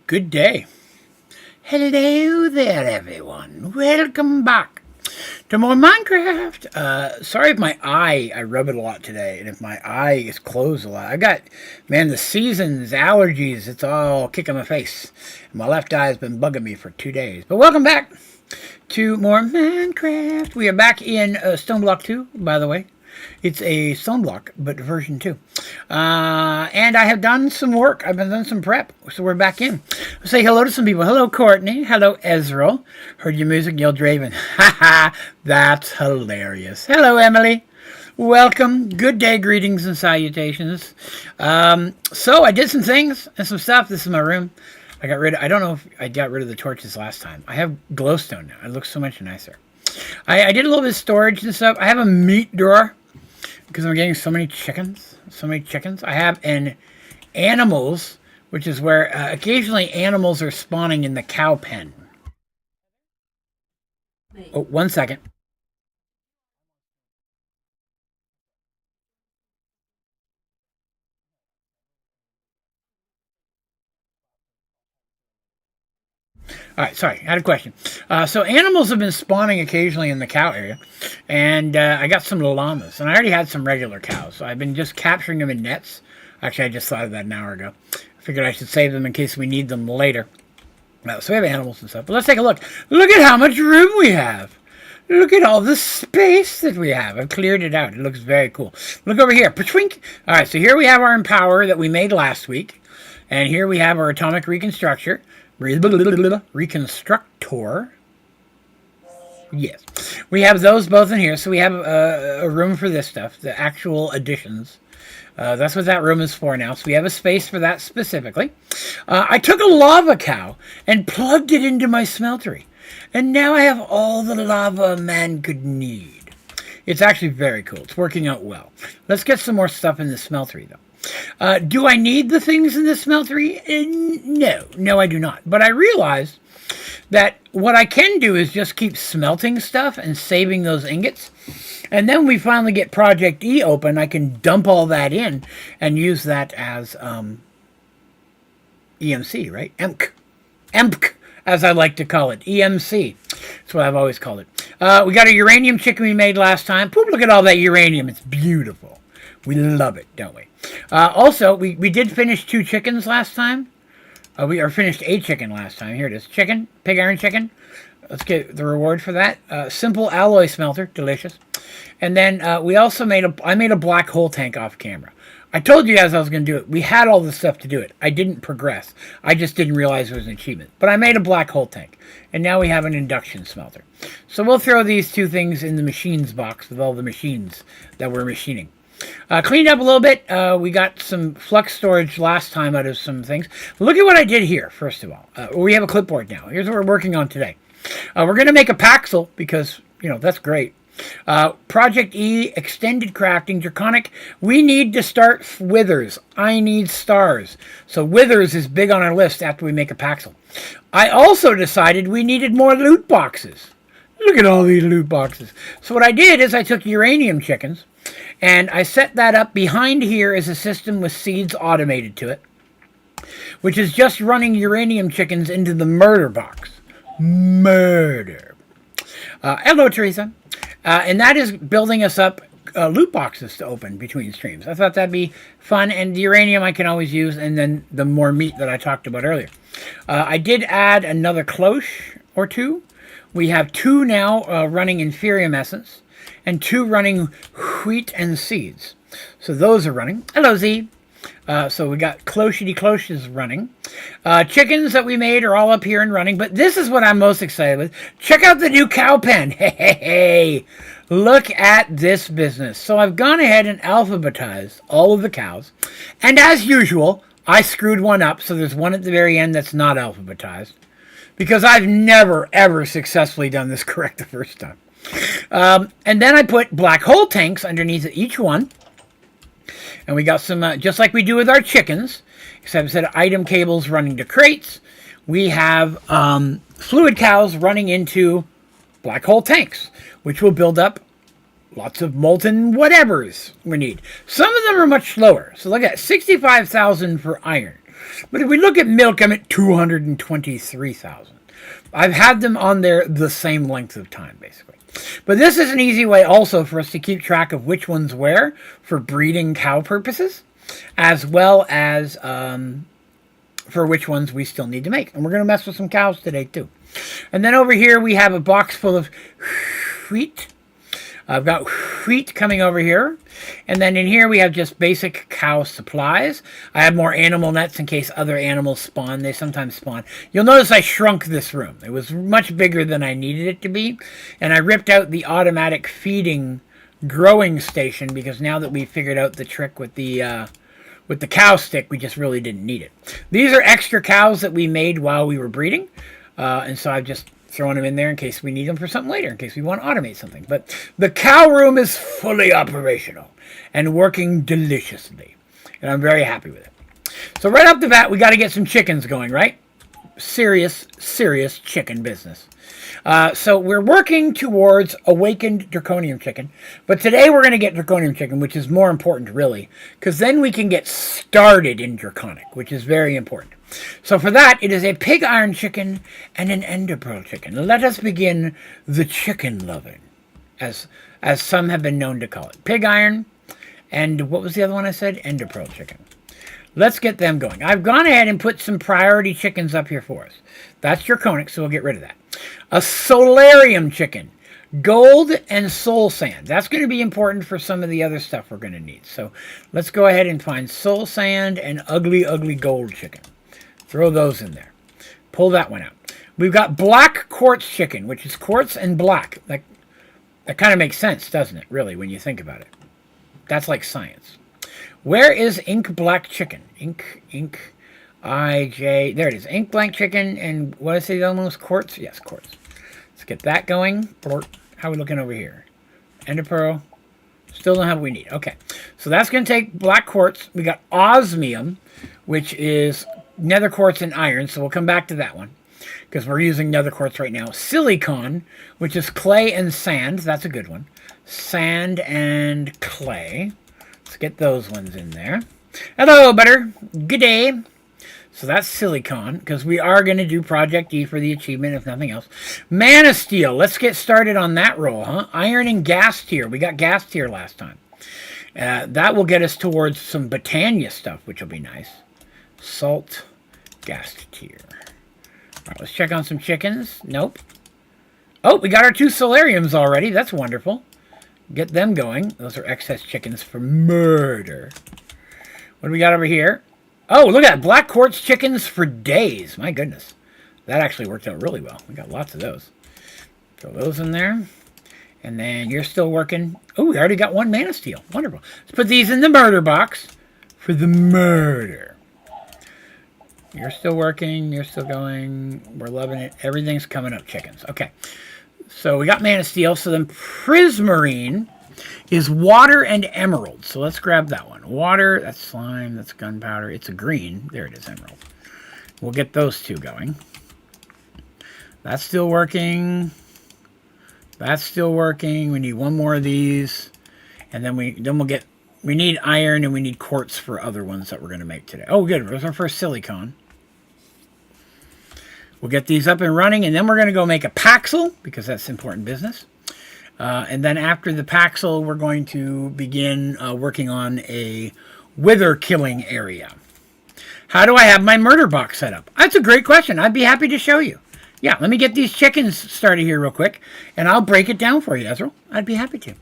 Good day. Hello there, everyone. Welcome back to more Minecraft. Sorry if my eye, I rub it a lot today, and if my eye is closed a lot. The seasons, allergies, it's all kicking my face. My left eye has been bugging me for 2 days. But welcome back to more Minecraft. We are back in Stoneblock 2, by the way. It's a Stoneblock, but version 2. And I have done some work. I've been done some prep, so we're back in. I'll say hello to some people. Hello, Courtney. Hello, Ezreal. Heard your music, yelled Draven. Haha, that's hilarious. Hello, Emily. Welcome. Good day, greetings and salutations. So I did some things and some stuff. This is my room. I don't know if I got rid of the torches last time. I have glowstone now. It looks so much nicer. I did a little bit of storage and stuff. I have a meat drawer because I'm getting so many chickens. I have an animals, which is where occasionally animals are spawning in the cow pen. Wait. Oh, 1 second. All right, sorry, I had a question. So animals have been spawning occasionally in the cow area, and I got some llamas, and I already had some regular cows, so I've been just capturing them in nets. Actually, I just thought of that an hour ago. I figured I should save them in case we need them later. So we have animals and stuff, but let's take a look. Look at how much room we have. Look at all the space that we have. I've cleared it out. It looks very cool. Look over here. Patwink. All right, so here we have our Empower that we made last week, and here we have our Atomic Reconstructor. Reconstructor. Yes. We have those both in here, so we have a room for this stuff, the actual additions. That's what that room is for now, so we have a space for that specifically. I took a lava cow and plugged it into my smeltery, and now I have all the lava a man could need. It's actually very cool. It's working out well. Let's get some more stuff in the smeltery, though. Do I need the things in the smeltery? No, I do not. But I realized that what I can do is just keep smelting stuff and saving those ingots. And then we finally get Project E open. I can dump all that in and use that as EMC, right? EMC, as I like to call it. EMC. That's what I've always called it. We got a uranium chicken we made last time. Poop, look at all that uranium. It's beautiful. We love it, don't we? Also, we did finish 2 chickens last time. We finished a chicken last time. Here it is. Chicken. Pig iron chicken. Let's get the reward for that. Simple alloy smelter. Delicious. And then we also I made a black hole tank off camera. I told you guys I was going to do it. We had all the stuff to do it. I didn't progress. I just didn't realize it was an achievement. But I made a black hole tank. And now we have an induction smelter. So we'll throw these 2 things in the machines box with all the machines that we're machining. Cleaned up a little bit. We got some flux storage last time out of some things. Look at what I did here, first of all. We have a clipboard now. Here's what we're working on today. We're going to make a Paxel because, that's great. Project E, Extended Crafting, Draconic. We need to start Withers. I need stars. So Withers is big on our list after we make a Paxel. I also decided we needed more loot boxes. Look at all these loot boxes. So what I did is I took uranium chickens, and I set that up behind here as a system with seeds automated to it, which is just running uranium chickens into the murder box. Murder. Hello, Teresa. And that is building us up loot boxes to open between streams. I thought that'd be fun, and the uranium I can always use, and then the more meat that I talked about earlier. I did add another cloche or 2. We have 2 now running Inferium Essence, and 2 running wheat and seeds. So those are running. Hello, Z. So we got cloches running. Chickens that we made are all up here and running, but this is what I'm most excited with. Check out the new cow pen. Hey, look at this business. So I've gone ahead and alphabetized all of the cows. And as usual, I screwed one up, so there's one at the very end that's not alphabetized. Because I've never, ever successfully done this correct the first time. And then I put black hole tanks underneath each one. And we got some, just like we do with our chickens, except instead of item cables running to crates, we have fluid cows running into black hole tanks, which will build up lots of molten whatevers we need. Some of them are much slower. So look at 65,000 for iron. But if we look at milk, I'm at 223,000. I've had them on there the same length of time, basically. But this is an easy way also for us to keep track of which one's where for breeding cow purposes, as well as for which ones we still need to make. And we're going to mess with some cows today, too. And then over here, we have a box full of wheat. I've got wheat coming over here. And then in here, we have just basic cow supplies. I have more animal nets in case other animals spawn. They sometimes spawn. You'll notice I shrunk this room. It was much bigger than I needed it to be. And I ripped out the automatic feeding growing station because now that we figured out the trick with the cow stick, we just really didn't need it. These are extra cows that we made while we were breeding. And so I've just thrown them in there in case we need them for something later, in case we want to automate something. But the cow room is fully operational and working deliciously. And I'm very happy with it. So right off the bat, we got to get some chickens going, right? Serious chicken business. So we're working towards awakened draconium chicken. But today we're going to get draconium chicken, which is more important, really. Because then we can get started in draconic, which is very important. So for that, it is a pig iron chicken and an ender pearl chicken. Let us begin the chicken loving, as some have been known to call it. Pig iron, and what was the other one I said? Ender pearl chicken. Let's get them going. I've gone ahead and put some priority chickens up here for us. That's draconic, so we'll get rid of that. A solarium chicken. Gold and soul sand. That's going to be important for some of the other stuff we're going to need. So let's go ahead and find soul sand and ugly gold chicken. Throw those in there. Pull that one out. We've got black quartz chicken, which is quartz and black. That kind of makes sense, doesn't it, really, when you think about it? That's like science. Where is ink black chicken? Ink, I-J. There it is. Ink black chicken, and what did I say the other one was? Quartz? Yes, quartz. Let's get that going. How are we looking over here? Ender pearl. Still don't have what we need. Okay. So that's going to take black quartz. We got osmium, which is nether quartz and iron, so we'll come back to that one because we're using nether quartz right now. Silicon, which is clay and sand. That's a good one. Sand and clay. Let's get those ones in there. Hello, butter. Good day. So that's silicon because we are going to do Project E for the achievement, if nothing else. Mana steel. Let's get started on that roll, huh? Iron and gas tier. We got gas tier last time. That will get us towards some Botania stuff, which will be nice. Salt, gas tier. All right, let's check on some chickens. Nope. Oh, we got our 2 solariums already. That's wonderful. Get them going. Those are excess chickens for murder. What do we got over here? Oh, look at that. Black quartz chickens for days. My goodness. That actually worked out really well. We got lots of those. Throw those in there. And then you're still working. Oh, we already got 1 mana steel. Wonderful. Let's put these in the murder box for the murder. You're still working. You're still going. We're loving it. Everything's coming up, chickens. Okay. So we got mana steel. So then prismarine is water and emerald. So let's grab that one. Water, that's slime, that's gunpowder. It's a green. There it is, emerald. We'll get those 2 going. That's still working. That's still working. We need 1 more of these. And then we'll get, we need iron and we need quartz for other ones that we're going to make today. Oh, good. There's our first silicon. We'll get these up and running, and then we're going to go make a Paxel, because that's important business. And then after the Paxel, we're going to begin working on a wither killing area. How do I have my murder box set up? That's a great question. I'd be happy to show you. Yeah, let me get these chickens started here real quick, and I'll break it down for you, Ezra. I'd be happy to.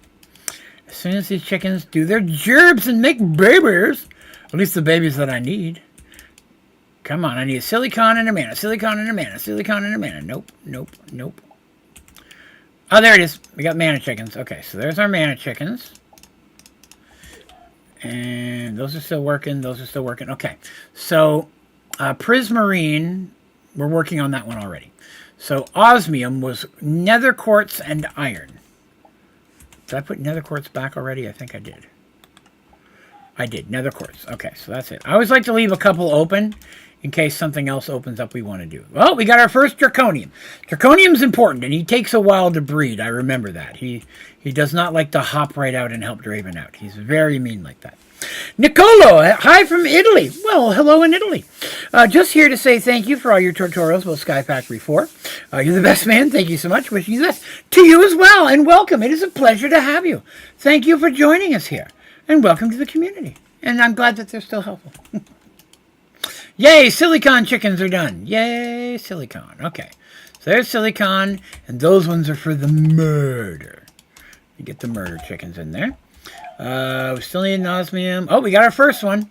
As soon as these chickens do their gerbs and make babies, at least the babies that I need. Come on, I need a silicon and a mana, silicon and a mana, silicon and a mana. Nope, nope, nope. Oh, there it is. We got mana chickens. Okay, so there's our mana chickens. And those are still working. Those are still working. Okay, so prismarine, we're working on that one already. So osmium was nether quartz and iron. Did I put nether quartz back already? I think I did. I did. Nether quartz. Okay, so that's it. I always like to leave a couple open in case something else opens up we want to do. Well, we got our first draconium. Draconium's important, and he takes a while to breed. I remember that. He does not like to hop right out and help Draven out. He's very mean like that. Nicolo, hi from Italy. Well, hello in Italy. Just here to say thank you for all your tutorials about Sky Factory 4. You're the best man. Thank you so much. Wishing you the best. To you as well, and welcome. It is a pleasure to have you. Thank you for joining us here, and welcome to the community. And I'm glad that they're still helpful. Yay, silicon chickens are done. Yay, silicon. Okay, so there's silicon, and those ones are for the murder. You get the murder chickens in there. We still need an osmium. Oh, we got our first one.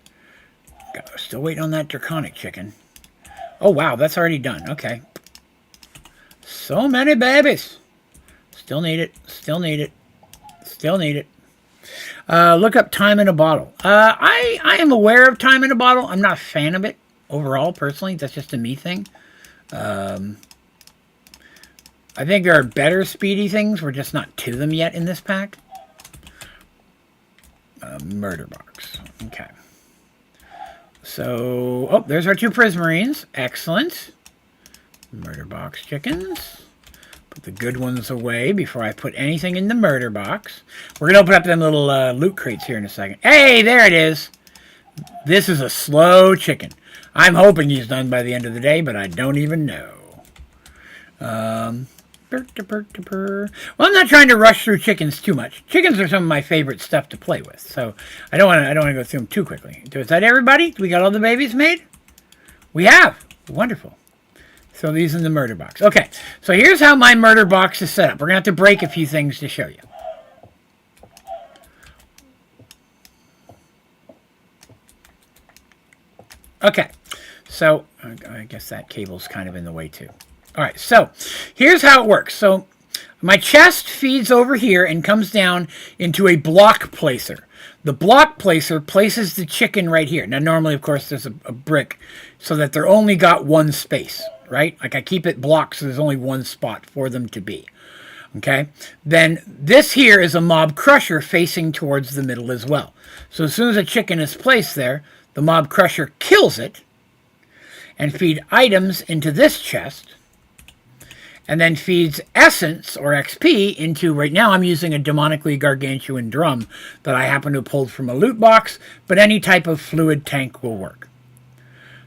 Still waiting on that draconic chicken. Oh, wow, that's already done. Okay. So many babies. Still need it. Still need it. Still need it. Look up time in a bottle. I am aware of time in a bottle. I'm not a fan of it overall, personally. That's just a me thing. I think there are better speedy things. We're just not to them yet in this pack. Murder box. Okay. So, oh, there's our 2 prismarines. Excellent. Murder box chickens. Put the good ones away before I put anything in the murder box. We're going to open up them little loot crates here in a second. Hey, there it is. This is a slow chicken. I'm hoping he's done by the end of the day, but I don't even know. Well, I'm not trying to rush through chickens too much. Chickens are some of my favorite stuff to play with, so I don't want to go through them too quickly. Is that everybody? We got all the babies made? We have. Wonderful. So these in the murder box. Okay, so here's how my murder box is set up. We're going to have to break a few things to show you. Okay, so I guess that cable's kind of in the way too. All right, so here's how it works. So my chest feeds over here and comes down into a block placer. The block placer places the chicken right here. Now, normally, of course, there's a brick so that they're only got one space, right? Like I keep it blocked so there's only one spot for them to be. Okay? Then this here is a mob crusher facing towards the middle as well. So as soon as a chicken is placed there, the mob crusher kills it and feed items into this chest. And then feeds essence, or XP, into, right now I'm using a demonically gargantuan drum that I happen to have pulled from a loot box, but any type of fluid tank will work.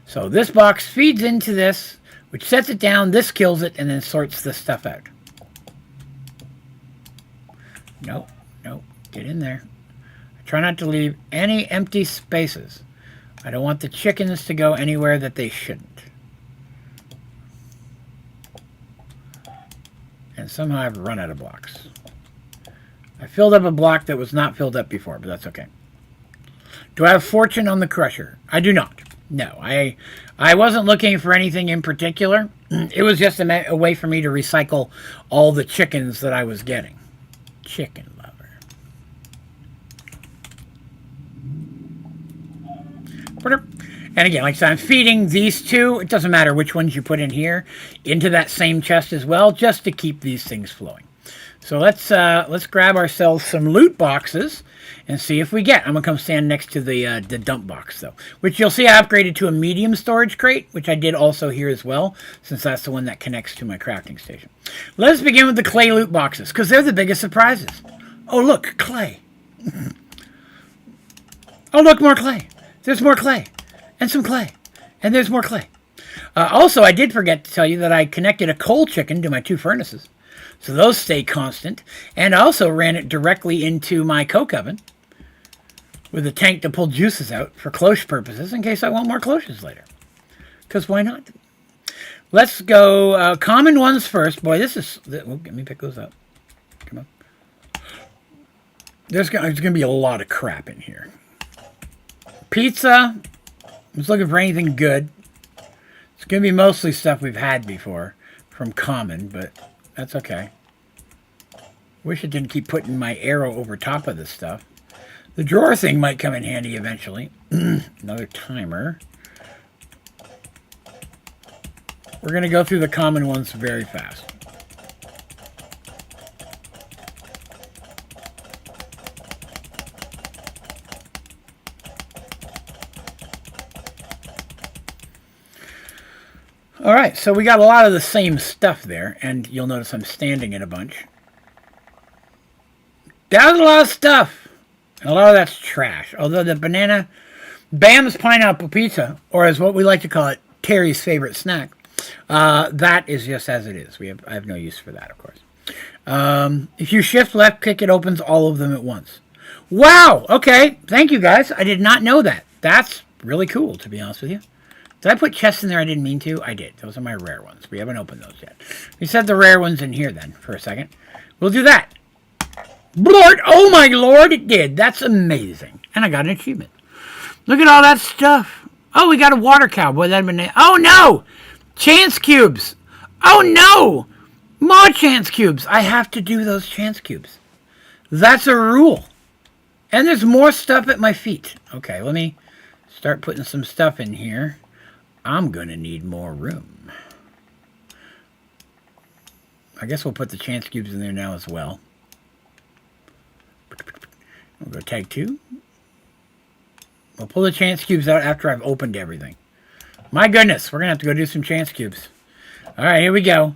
So this box feeds into this, which sets it down, this kills it, and then sorts the stuff out. Nope, get in there. I try not to leave any empty spaces. I don't want the chickens to go anywhere that they shouldn't. And somehow I've run out of blocks. I filled up a block that was not filled up before, but that's okay. Do I have fortune on the crusher? I do not. No, I wasn't looking for anything in particular. It was just a way for me to recycle all the chickens that I was getting. Chicken lover. And again, like I said, I'm feeding these 2. It doesn't matter which ones you put in here, into that same chest as well, just to keep these things flowing. So let's grab ourselves some loot boxes and see if we get. I'm gonna come stand next to the dump box though, which you'll see I upgraded to a medium storage crate, which I did also here as well, since that's the one that connects to my crafting station. Let's begin with the clay loot boxes because they're the biggest surprises. Oh look, clay. Oh look, more clay. There's more clay. And some clay. And there's more clay. Also, I did forget to tell you that I connected a coal chicken to my 2 furnaces. So those stay constant. And I also ran it directly into my coke oven with a tank to pull juices out for cloche purposes in case I want more cloches later. Because why not? Let's go common ones first. Boy, this is... Oh, let me pick those up. Come on. There's going to be a lot of crap in here. Pizza... I was looking for anything good. It's going to be mostly stuff we've had before from common, but that's okay. Wish it didn't keep putting my arrow over top of this stuff. The drawer thing might come in handy eventually. Another timer. We're going to go through the common ones very fast. All right, so we got a lot of the same stuff there, and you'll notice I'm standing in a bunch. That was a lot of stuff. A lot of that's trash. Although the banana Bam's pineapple pizza, or as what we like to call it, Terry's favorite snack, that is just as it is. I have no use for that, of course. If you shift left click, it opens all of them at once. Wow. Okay. Thank you, guys. I did not know that. That's really cool, to be honest with you. Did I put chests in there I didn't mean to? I did. Those are my rare ones. We haven't opened those yet. We set the rare ones in here then for a second. We'll do that. Lord, oh my lord, it did. That's amazing. And I got an achievement. Look at all that stuff. Oh, we got a water cow. Boy, that'd been... Oh, no! Chance cubes. Oh, no! More chance cubes. I have to do those chance cubes. That's a rule. And there's more stuff at my feet. Okay, let me start putting some stuff in here. I'm going to need more room. I guess we'll put the chance cubes in there now as well. We'll go tag 2. We'll pull the chance cubes out after I've opened everything. My goodness, we're going to have to go do some chance cubes. All right, here we go.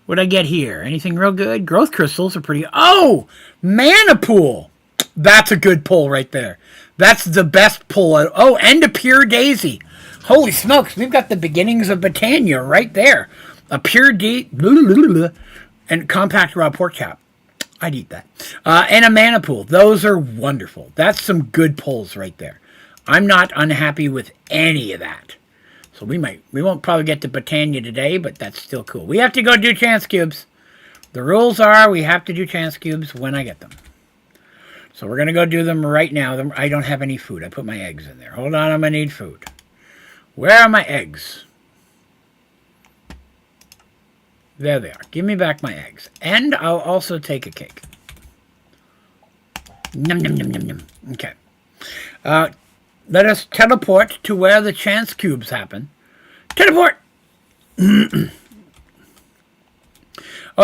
What'd I get here? Anything real good? Growth crystals are pretty... Oh! Mana pool! That's a good pull right there. That's the best pull. Oh, and a pure daisy. Holy smokes, we've got the beginnings of Britannia right there. A pure daisy... And compact raw pork chop. I'd eat that. And a mana pool. Those are wonderful. That's some good pulls right there. I'm not unhappy with any of that. So we won't probably get to Britannia today, but that's still cool. We have to go do chance cubes. The rules are we have to do chance cubes when I get them. So we're going to go do them right now. I don't have any food. I put my eggs in there. Hold on, I'm going to need food. Where are my eggs? There they are. Give me back my eggs. And I'll also take a cake. Num, num, num, num, num. Okay. Let us teleport to where the chance cubes happen. Teleport! Oh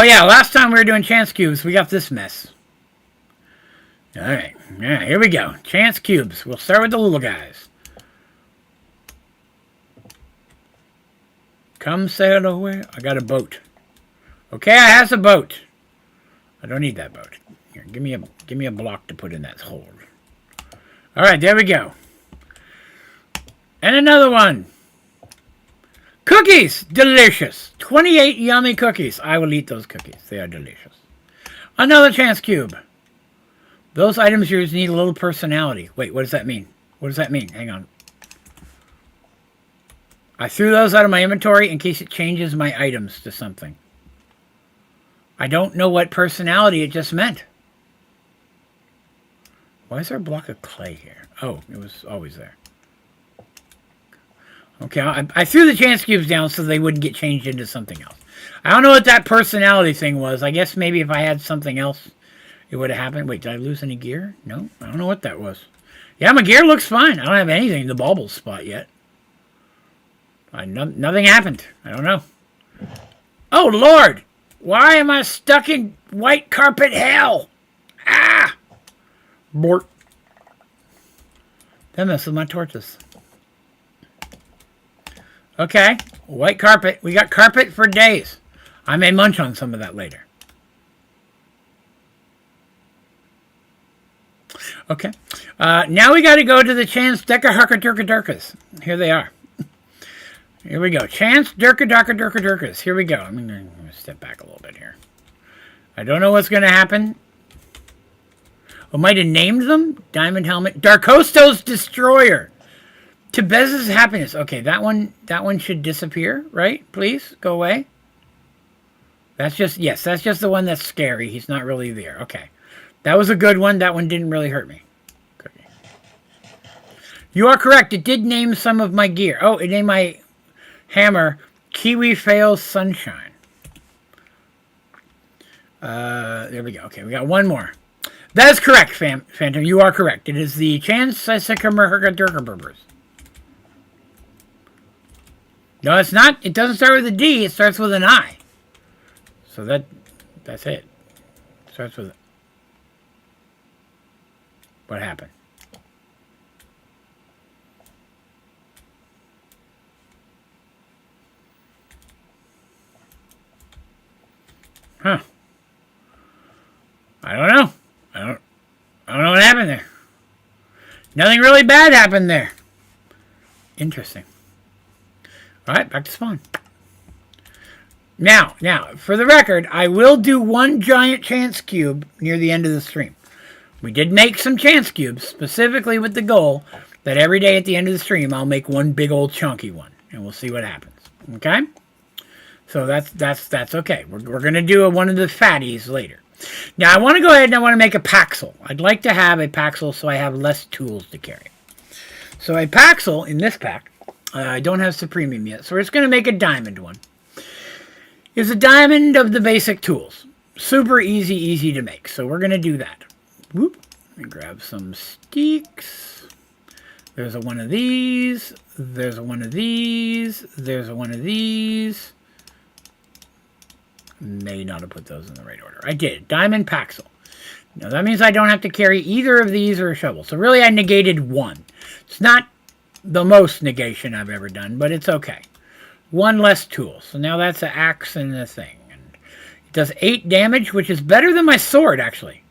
yeah, last time we were doing chance cubes, we got this mess. Alright, here we go. Chance cubes. We'll start with the little guys. Come sail away. I got a boat. Okay, I have a boat. I don't need that boat. Here, give me a block to put in that hole. Alright, there we go. And another one. Cookies! Delicious. 28 yummy cookies. I will eat those cookies. They are delicious. Another chance cube. Those items yours need a little personality. Wait, what does that mean? What does that mean? Hang on. I threw those out of my inventory in case it changes my items to something. I don't know what personality it just meant. Why is there a block of clay here? Oh, it was always there. Okay, I threw the chance cubes down so they wouldn't get changed into something else. I don't know what that personality thing was. I guess maybe if I had something else, it would have happened. Wait, did I lose any gear? No, I don't know what that was. Yeah, my gear looks fine. I don't have anything in the bauble spot yet. Nothing happened. I don't know. Oh, Lord! Why am I stuck in white carpet hell? Ah! Bort. That messed with my torches. Okay, white carpet. We got carpet for days. I may munch on some of that later. Okay. Now we got to go to the Chance Deca Harka Durka Durkas. Here they are. Here we go. Chance Durka Durka Durka Durkas. Here we go. I'm going to step back a little bit here. I don't know what's going to happen. I might have named them. Diamond Helmet. Darkosto's Destroyer. To Bez's Happiness. Okay, that one should disappear, right? Please, go away. That's just the one that's scary. He's not really there. Okay. That was a good one. That one didn't really hurt me. Okay. You are correct. It did name some of my gear. Oh, it named my hammer Kiwi Fails Sunshine. There we go. Okay, we got one more. That is correct, Phantom. You are correct. It is the Chance Durka Durka. No, it's not. It doesn't start with a D. It starts with an I. So that's it. It starts with... What happened? Huh. I don't know. Nothing really bad happened there. Interesting. All right, back to spawn. Now, for the record, I will do one giant chance cube near the end of the stream. We did make some chance cubes, specifically with the goal that every day at the end of the stream, I'll make one big old chunky one, and we'll see what happens. Okay? So that's okay. We're going to do one of the fatties later. Now, I want to go ahead and I want to make a Paxel. I'd like to have a Paxel so I have less tools to carry. So a Paxel in this pack, I don't have Supremium yet, so we're just going to make a diamond one. Is a diamond of the basic tools. Super easy to make. So we're going to do that. Whoop. Let me grab some sticks. There's a one of these. There's a one of these. There's a one of these. May not have put those in the right order. I did. Diamond Paxel. Now that means I don't have to carry either of these or a shovel. So really I negated one. It's not the most negation I've ever done, but it's okay. One less tool. So now that's an axe and a thing. And it does 8 damage, which is better than my sword, actually.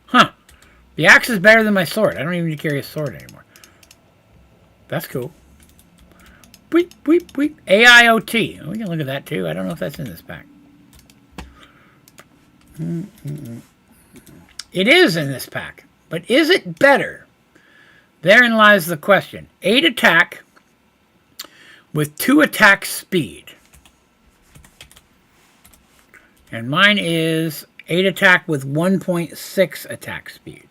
Huh. The axe is better than my sword. I don't even need to carry a sword anymore. That's cool. Weep, weep, weep. AIoT. Oh, we can look at that, too. I don't know if that's in this pack. It is in this pack. But is it better? Therein lies the question. 8 attack with 2 attack speed. And mine is 8 attack with 1.6 attack speed.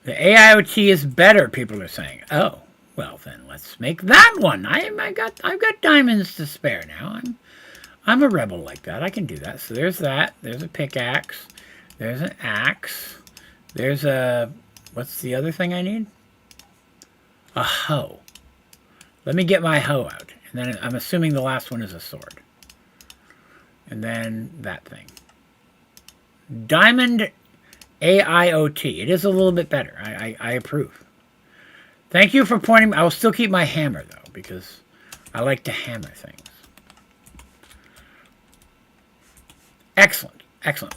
The AIoT is better, people are saying. Oh, well then let's make that one. I've got diamonds to spare now. I'm a rebel like that. I can do that. So there's that. There's a pickaxe. There's an axe. There's a... What's the other thing I need? A hoe. Let me get my hoe out. And then I'm assuming the last one is a sword. And then that thing. Diamond AIoT. It is a little bit better. I approve. Thank you for pointing. I will still keep my hammer, though, because I like to hammer things. Excellent. Excellent.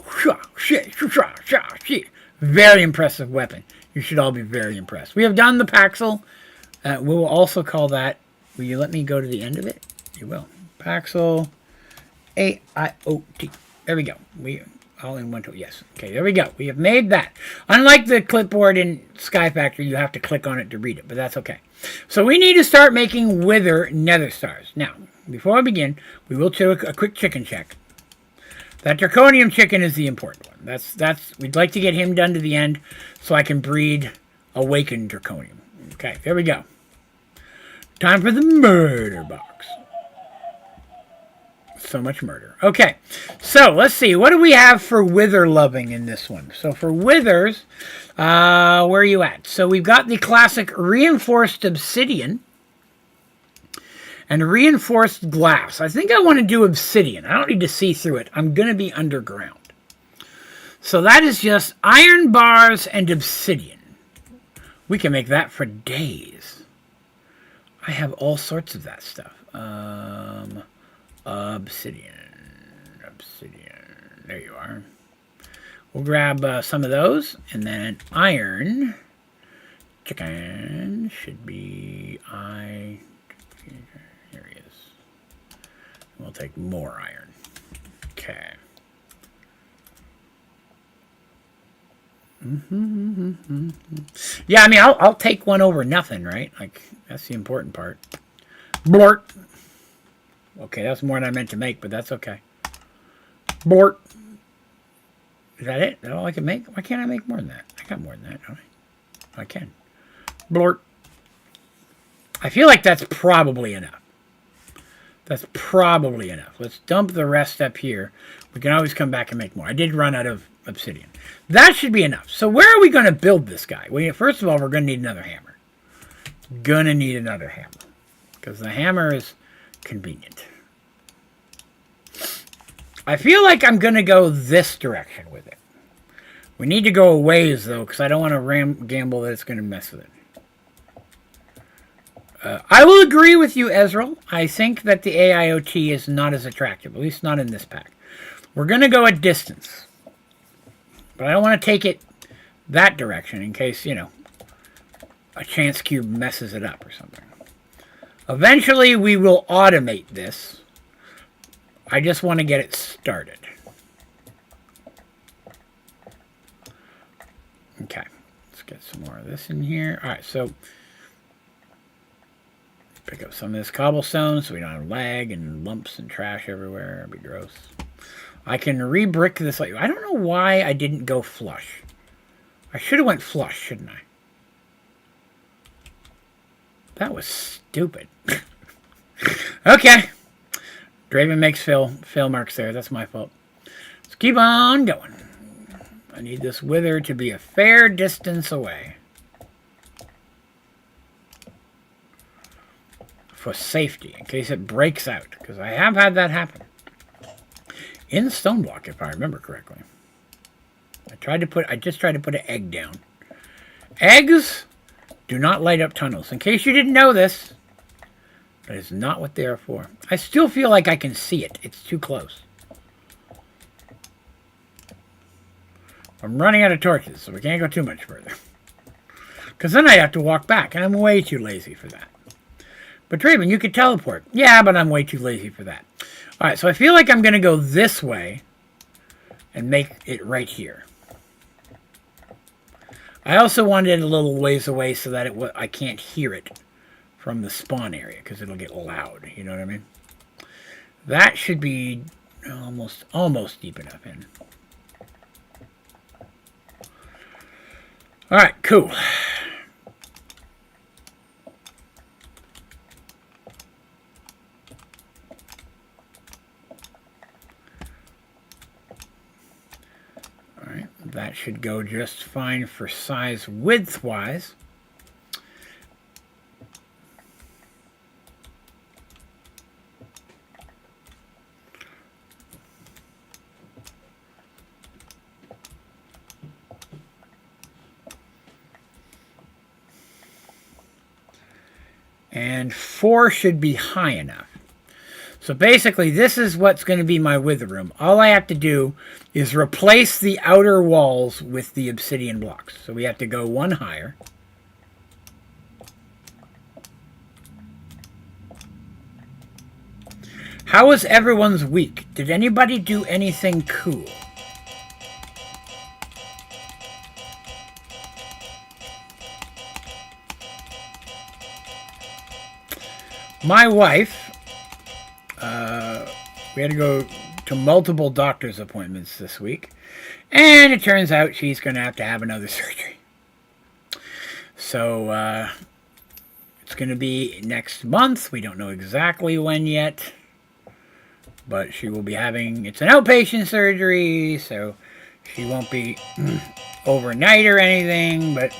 Very impressive weapon. You should all be very impressed. We have done the Paxel. We will also call that... Will you let me go to the end of it? You will. Paxel AIoT. There we go. We all in one tool. Yes. Okay, there we go. We have made that. Unlike the clipboard in Sky Factory, you have to click on it to read it, but that's okay. So we need to start making Wither Nether Stars. Now, before I begin, we will do a quick chicken check. That draconium chicken is the important one. We'd like to get him done to the end so I can breed awakened draconium. Okay, there we go. Time for the murder box. So much murder. Okay, so let's see. What do we have for wither loving in this one? So for withers, where are you at? So we've got the classic reinforced obsidian and reinforced glass. I think I want to do obsidian. I don't need to see through it. I'm going to be underground. So that is just iron bars and obsidian. We can make that for days. I have all sorts of that stuff. Obsidian. There you are. We'll grab some of those. And then iron. Chicken should be Here he is. We'll take more iron. Okay. Yeah, I mean, I'll take one over nothing, right? Like, that's the important part. Blort. Okay, that's more than I meant to make, but that's okay. Blort. Is that it? Is that all I can make? Why can't I make more than that? I got more than that, don't I? I can. Blort. I feel like that's probably enough. That's probably enough. Let's dump the rest up here. We can always come back and make more. I did run out of obsidian. That should be enough. So where are we going to build this guy? Well, first of all, we're going to need another hammer. Gonna need another hammer. Because the hammer is convenient. I feel like I'm going to go this direction with it. We need to go a ways, though, because I don't want to gamble that it's going to mess with it. I will agree with you, Ezreal. I think that the AIoT is not as attractive, at least not in this pack. We're going to go a distance. But I don't want to take it that direction in case, you know, a chance cube messes it up or something. Eventually, we will automate this. I just want to get it started. Okay, let's get some more of this in here. All right, so pick up some of this cobblestone so we don't have lag and lumps and trash everywhere. That'd be gross. I can re-brick this. I don't know why I didn't go flush. I should have went flush, shouldn't I? That was stupid. Okay. Draven makes fill marks there. That's my fault. Let's keep on going. I need this wither to be a fair distance away. For safety, in case it breaks out. Because I have had that happen. In Stoneblock, if I remember correctly. I just tried to put an egg down. Eggs do not light up tunnels. In case you didn't know this, that is not what they are for. I still feel like I can see it. It's too close. I'm running out of torches, so we can't go too much further. Because then I'd have to walk back, and I'm way too lazy for that. But Draven, you could teleport. Yeah, but I'm way too lazy for that. Alright, so I feel like I'm going to go this way and make it right here. I also wanted it a little ways away so that I can't hear it from the spawn area because it'll get loud. You know what I mean? That should be almost deep enough in. Alright, cool. Alright, that should go just fine for size width-wise. And 4 should be high enough. So basically, this is what's going to be my wither room. All I have to do is replace the outer walls with the obsidian blocks. So we have to go one higher. How was everyone's week? Did anybody do anything cool? My wife, we had to go to multiple doctor's appointments this week, and it turns out she's going to have another surgery. So, it's going to be next month. We don't know exactly when yet, but she will be it's an outpatient surgery, so she won't be overnight or anything, but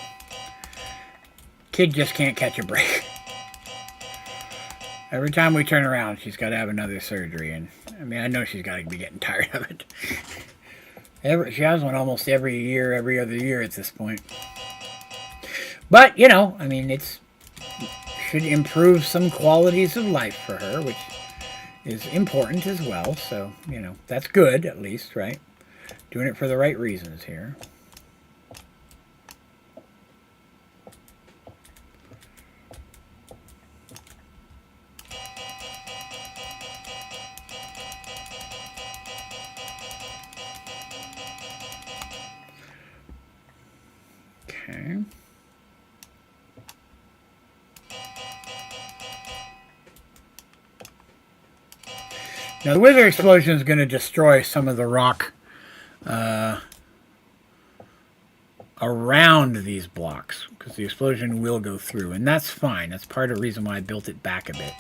kid just can't catch a break. Every time we turn around, she's got to have another surgery. And I mean, I know she's got to be getting tired of it. She has one almost every year, every other year at this point. But, you know, I mean, should improve some qualities of life for her, which is important as well. So, you know, that's good, at least, right? Doing it for the right reasons here. Okay. Now the wither explosion is going to destroy some of the rock around these blocks because the explosion will go through, and that's fine. That's part of the reason why I built it back a bit.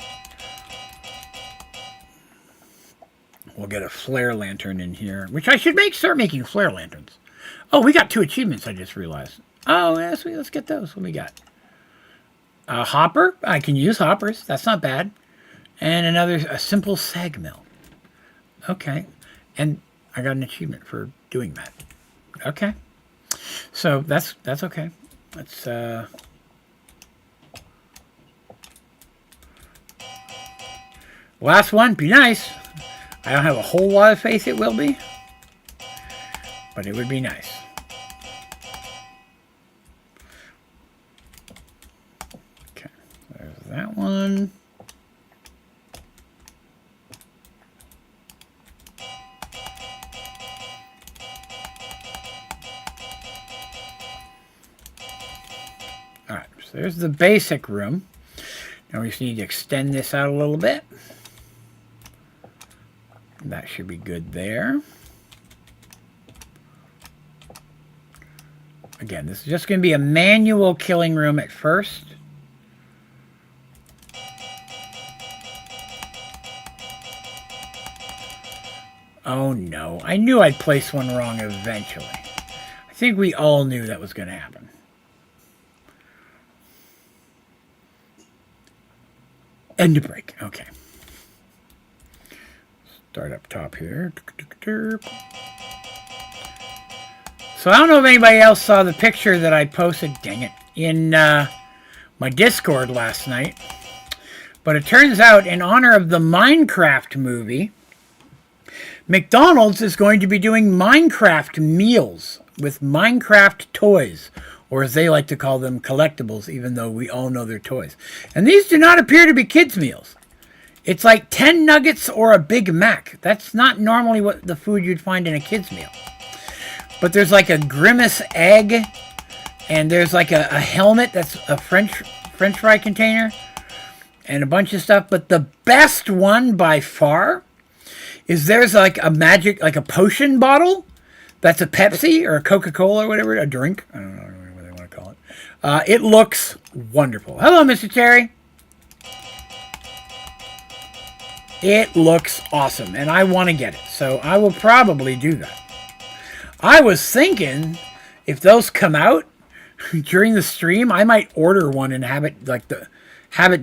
We'll get a flare lantern in here, which I should start making flare lanterns. Oh, we got 2 achievements, I just realized. Oh, yeah, sweet. Let's get those. What we got? A hopper. I can use hoppers. That's not bad. And a simple sag mill. Okay. And I got an achievement for doing that. Okay. So that's okay. Let's last one. Be nice. I don't have a whole lot of faith it will be, but it would be nice. Okay, there's that one. All right, so there's the basic room. Now we just need to extend this out a little bit. That should be good there. Again, this is just going to be a manual killing room at first. Oh no, I knew I'd place one wrong eventually. I think we all knew that was going to happen. End of break, okay. Start up top here. So I don't know if anybody else saw the picture that I posted, dang it, in my Discord last night. But it turns out, in honor of the Minecraft movie, McDonald's is going to be doing Minecraft meals with Minecraft toys. Or as they like to call them, collectibles, even though we all know they're toys. And these do not appear to be kids' meals. It's like 10 nuggets or a Big Mac. That's not normally what the food you'd find in a kid's meal. But there's like a Grimace egg, and there's like a helmet that's a French fry container, and a bunch of stuff. But the best one by far is there's like a magic, like a potion bottle that's a Pepsi or a Coca-Cola or whatever, a drink. I don't know what they want to call it. It looks wonderful. Hello, Mr. Terry. It looks awesome, and I want to get it, so I will probably do that. I was thinking, if those come out during the stream, I might order one and have it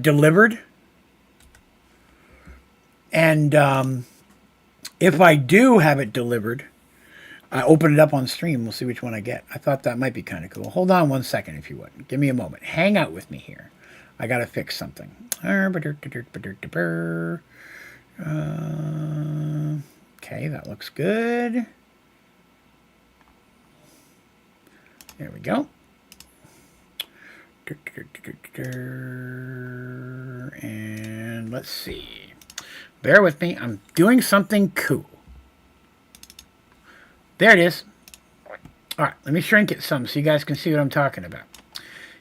delivered. And if I do have it delivered, I open it up on stream. We'll see which one I get. I thought that might be kind of cool. Hold on one second, if you would. Give me a moment. Hang out with me here. I got to fix something. Okay, that looks good. There we go. And let's see. Bear with me. I'm doing something cool. There it is. All right, let me shrink it some so you guys can see what I'm talking about.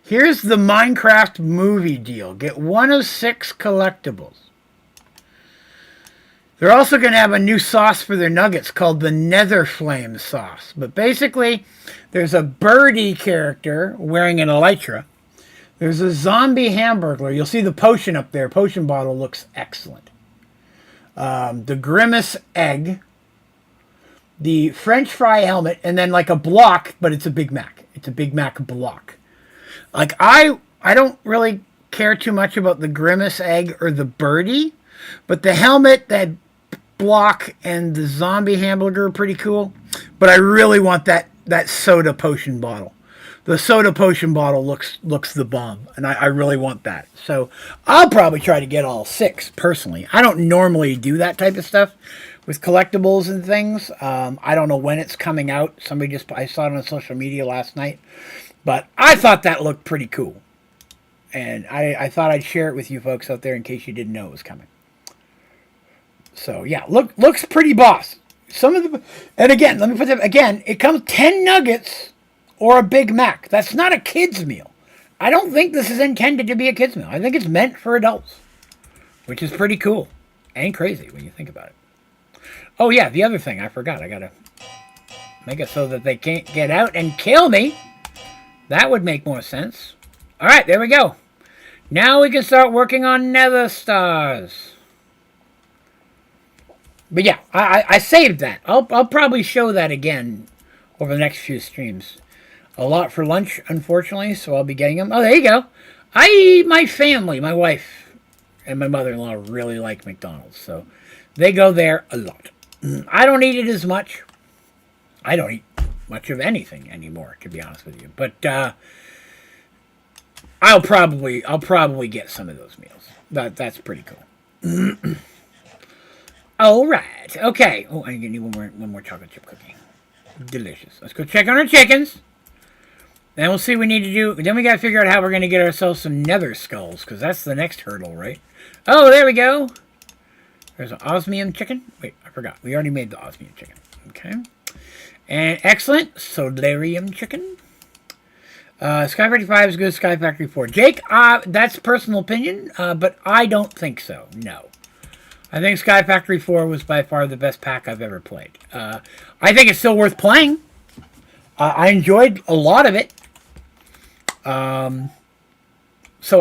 Here's the Minecraft movie deal. Get 1 of 6 collectibles. They're also going to have a new sauce for their nuggets called the Nether Flame sauce. But basically, there's a birdie character wearing an elytra. There's a zombie hamburger. You'll see the potion up there. Potion bottle looks excellent. The Grimace egg. The French fry helmet. And then like a block, but it's a Big Mac. It's a Big Mac block. Like, I don't really care too much about the Grimace egg or the birdie. But the helmet, that block, and the zombie hamburger are pretty cool. But I really want that soda potion bottle. The soda potion bottle looks the bomb, and I really want that. So I'll probably try to get all 6 personally. I don't normally do that type of stuff with collectibles and things. I don't know when it's coming out. I saw it on social media last night, but I thought that looked pretty cool, and I thought I'd share it with you folks out there in case you didn't know it was coming. So yeah, looks pretty boss. And again, let me put that again. It comes 10 nuggets or a Big Mac. That's not a kid's meal. I don't think this is intended to be a kid's meal. I think it's meant for adults, which is pretty cool and crazy when you think about it. Oh yeah, the other thing I forgot. I gotta make it so that they can't get out and kill me. That would make more sense. All right, there we go. Now we can start working on Nether Stars. But yeah, I saved that. I'll probably show that again over the next few streams. A lot for lunch, unfortunately, so I'll be getting them. Oh, there you go. My family, my wife, and my mother-in-law really like McDonald's, so they go there a lot. I don't eat it as much. I don't eat much of anything anymore, to be honest with you. But I'll probably get some of those meals. That's pretty cool. All right. Okay. Oh, I need one more chocolate chip cookie. Delicious. Let's go check on our chickens. Then we'll see what we need to do. Then we got to figure out how we're going to get ourselves some nether skulls, because that's the next hurdle, right? Oh, there we go. There's an osmium chicken. Wait, I forgot. We already made the osmium chicken. Okay. And excellent. Solarium chicken. Sky Factory 5 is good as Sky Factory 4. Jake, that's personal opinion, but I don't think so. No. I think Sky Factory 4 was by far the best pack I've ever played. I think it's still worth playing. I enjoyed a lot of it. So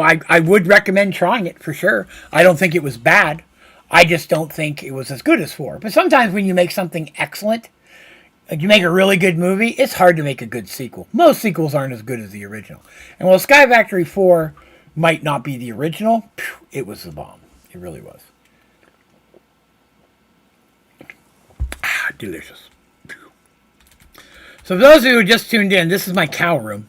I would recommend trying it for sure. I don't think it was bad. I just don't think it was as good as 4. But sometimes when you make something excellent, like you make a really good movie, it's hard to make a good sequel. Most sequels aren't as good as the original. And while Sky Factory 4 might not be the original, it was the bomb. It really was. Delicious. So for those of you who just tuned in, this is my cow room.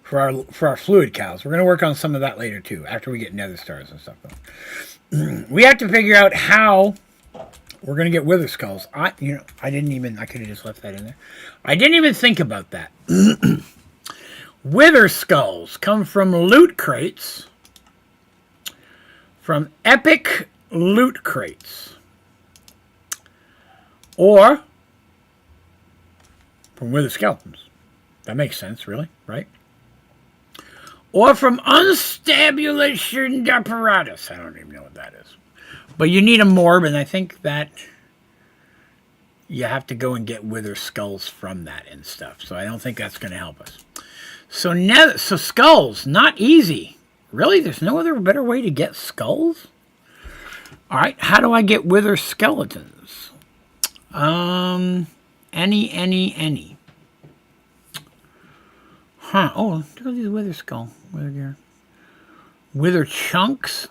For our fluid cows. We're going to work on some of that later too, after we get nether stars and stuff. We have to figure out how we're going to get wither skulls. I could have just left that in there. I didn't even think about that. Wither skulls come from loot crates. From epic loot crates. Or from wither skeletons. That makes sense, really, right? Or from unstabulation apparatus. I don't even know what that is. But you need a morb, and I think that you have to go and get wither skulls from that and stuff. So I don't think that's going to help us. So skulls, not easy. Really? There's no other better way to get skulls? All right, how do I get wither skeletons? Any. Huh, oh, look at these wither skull. Wither chunks.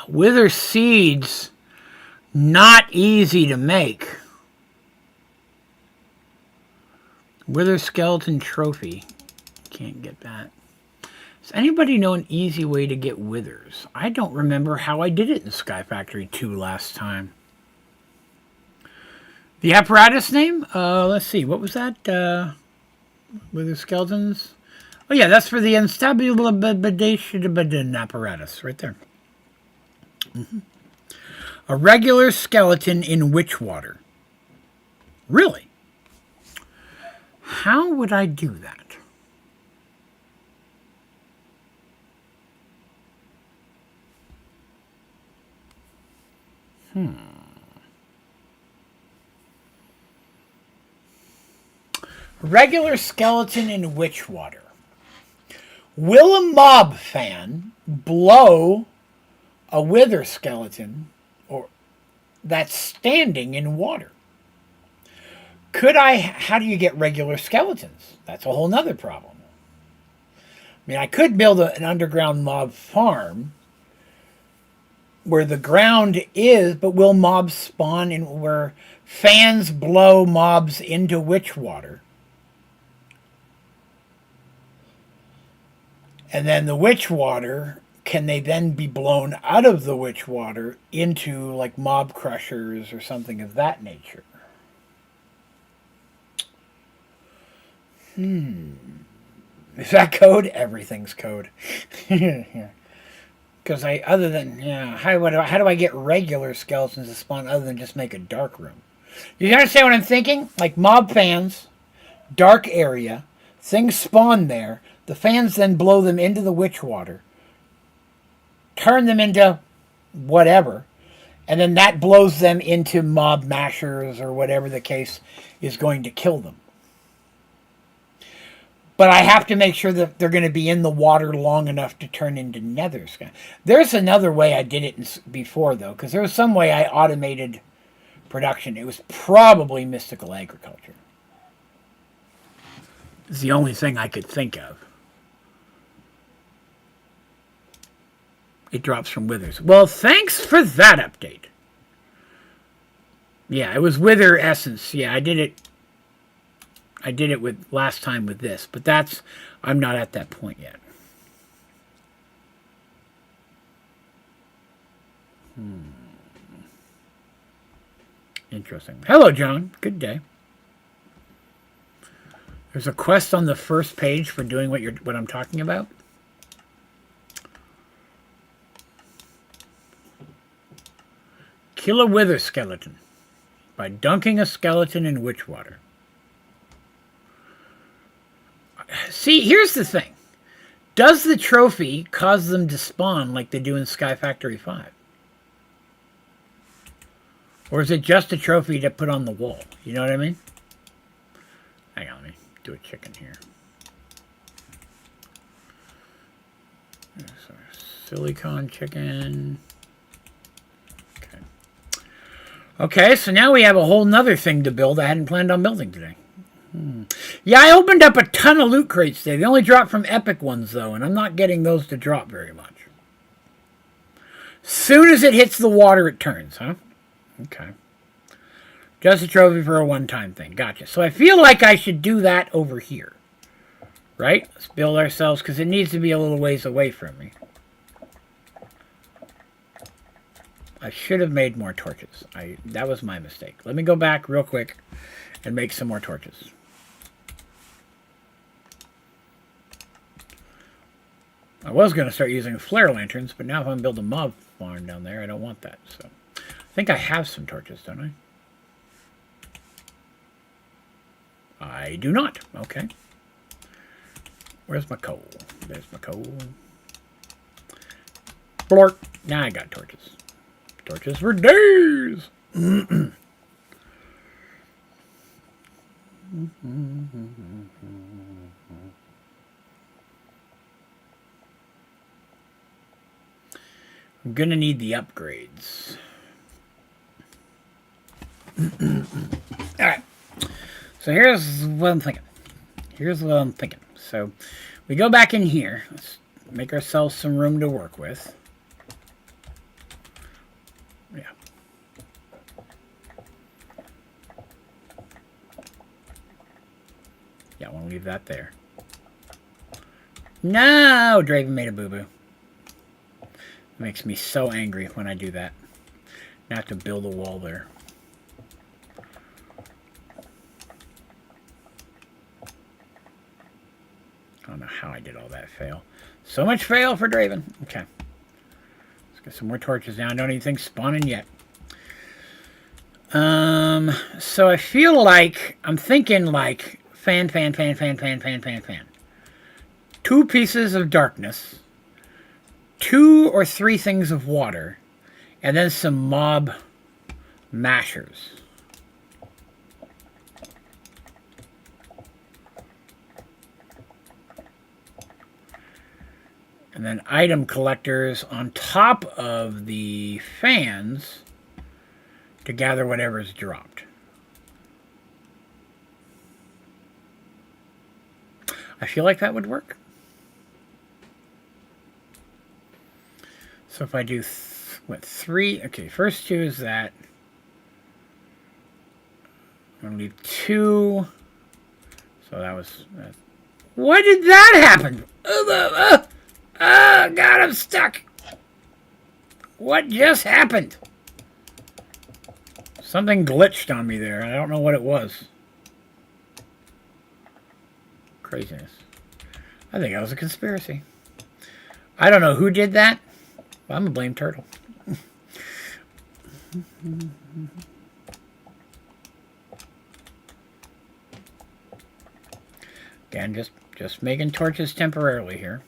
Wither seeds. Not easy to make. Wither skeleton trophy. Can't get that. Does anybody know an easy way to get withers? I don't remember how I did it in Sky Factory 2 last time. The apparatus name? Let's see. What was that? Wither skeletons? Oh, yeah, that's for the unstabulation apparatus. Right there. Mm-hmm. A regular skeleton in witch water. Really? How would I do that? Regular skeleton in witch water. Will a mob fan blow a wither skeleton or that's standing in water? How do you get regular skeletons? That's a whole nother problem. I mean, I could build an underground mob farm where the ground is, but will mobs spawn in where fans blow mobs into witch water? And then the witch water, can they then be blown out of the witch water into like mob crushers or something of that nature? Is that code? Everything's code. Because how do I get regular skeletons to spawn other than just make a dark room? You understand what I'm thinking? Like mob fans, dark area, things spawn there. The fans then blow them into the witch water, turn them into whatever, and then that blows them into mob mashers or whatever the case is going to kill them. But I have to make sure that they're going to be in the water long enough to turn into nether. There's another way I did it before, though, because there was some way I automated production. It was probably mystical agriculture. It's the only thing I could think of. It drops from withers. Well, thanks for that update. Yeah, it was wither essence. Yeah, I did it with last time with this, but I'm not at that point yet. Interesting. Hello, John. Good day. There's a quest on the first page for doing what I'm talking about. Kill a wither skeleton by dunking a skeleton in witch water. See, here's the thing. Does the trophy cause them to spawn like they do in Sky Factory 5? Or is it just a trophy to put on the wall? You know what I mean? Hang on, let me do a chicken here. There's our silicon chicken. Okay. Okay, so now we have a whole nother thing to build I hadn't planned on building today. Yeah, I opened up a ton of loot crates today. They only drop from epic ones, though, and I'm not getting those to drop very much. Soon as it hits the water, it turns, huh? Okay. Just a trophy for a one-time thing. Gotcha. So I feel like I should do that over here. Right? Let's build ourselves, because it needs to be a little ways away from me. I should have made more torches. That was my mistake. Let me go back real quick and make some more torches. I was going to start using flare lanterns, but now if I'm building a mob farm down there, I don't want that. So I think I have some torches, don't I? I do not. Okay. Where's my coal? There's my coal. Blork. Now I got torches. Torches for days. I'm gonna need the upgrades. Alright. So here's what I'm thinking. So we go back in here. Let's make ourselves some room to work with. Yeah. Yeah, I want to leave that there. No! Draven made a boo-boo. It makes me so angry when I do that. Now I have to build a wall there. I don't know how I did all that fail. So much fail for Draven. Okay. Let's get some more torches down. Don't even think spawning yet. So I feel like I'm thinking like fan. 2 pieces of darkness, 2 or 3 things of water, and then some mob mashers. And then item collectors on top of the fans to gather whatever's dropped. I feel like that would work. So if I do, 3? Okay, first 2 is that. I'm going to leave 2. So that was... why did that happen? God, I'm stuck. What just happened? Something glitched on me there. I don't know what it was. Craziness. I think that was a conspiracy. I don't know who did that. But I'm going to blame Turtle. Again, just making torches temporarily here.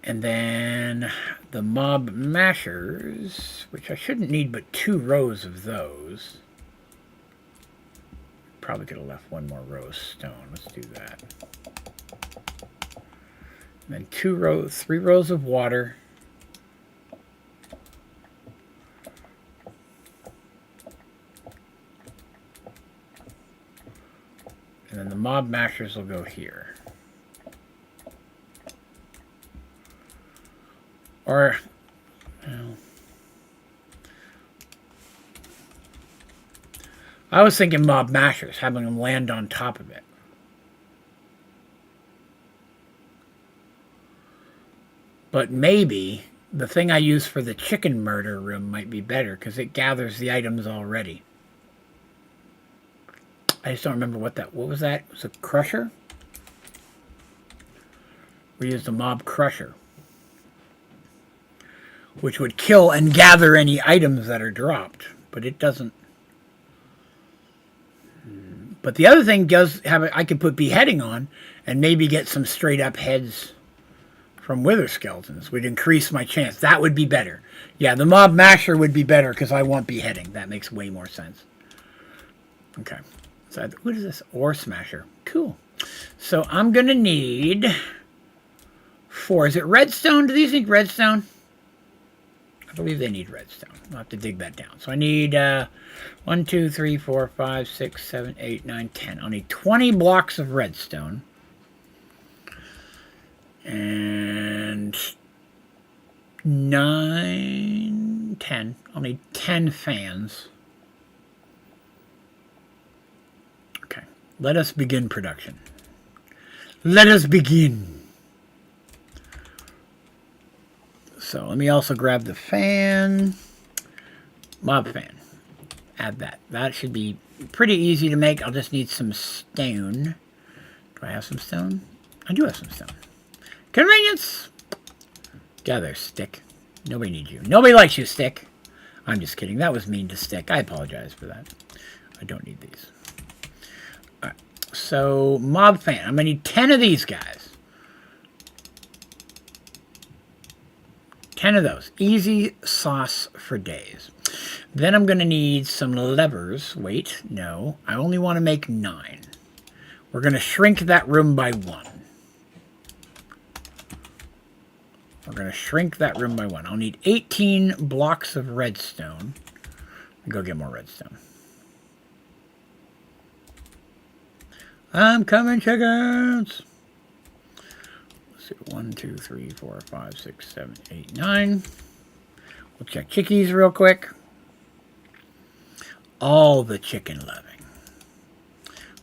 And then the mob mashers, which I shouldn't need but 2 rows of those. Probably could have left 1 more row of stone. Let's do that. And then 3 rows of water. And then the mob mashers will go here. Or, I was thinking mob mashers, having them land on top of it. But maybe the thing I use for the chicken murder room might be better because it gathers the items already. I just don't remember what was that? It was a crusher? We used a mob crusher, which would kill and gather any items that are dropped, but it doesn't. But the other thing does have I could put beheading on and maybe get some straight up heads from wither skeletons. Would increase my chance. That would be better. Yeah, the mob masher would be better because I want beheading. That makes way more sense. Okay. So what is this? Ore smasher. Cool. So I'm going to need 4. Is it redstone? Do these need redstone? I believe they need redstone. I'll have to dig that down. So I need 1, 2, 3, 4, 5, 6, 7, 8, 9, 10. I'll need 20 blocks of redstone. And 9, 10. I'll need 10 fans. Okay. Let us begin production. Let us begin. So let me also grab the fan. Mob fan. Add that. That should be pretty easy to make. I'll just need some stone. Do I have some stone? I do have some stone. Convenience! Gather, stick. Nobody needs you. Nobody likes you, stick. I'm just kidding. That was mean to stick. I apologize for that. I don't need these. Alright. So, mob fan. I'm going to need 10 of these guys. 10 of those. Easy sauce for days. Then I'm going to need some levers. Wait, no. I only want to make 9. We're going to shrink that room by 1. We're going to shrink that room by 1. I'll need 18 blocks of redstone. Go get more redstone. I'm coming, chickens! Let's see. 1, 2, 3, 4, 5, 6, 7, 8, 9. We'll check chickies real quick. All the chicken loving.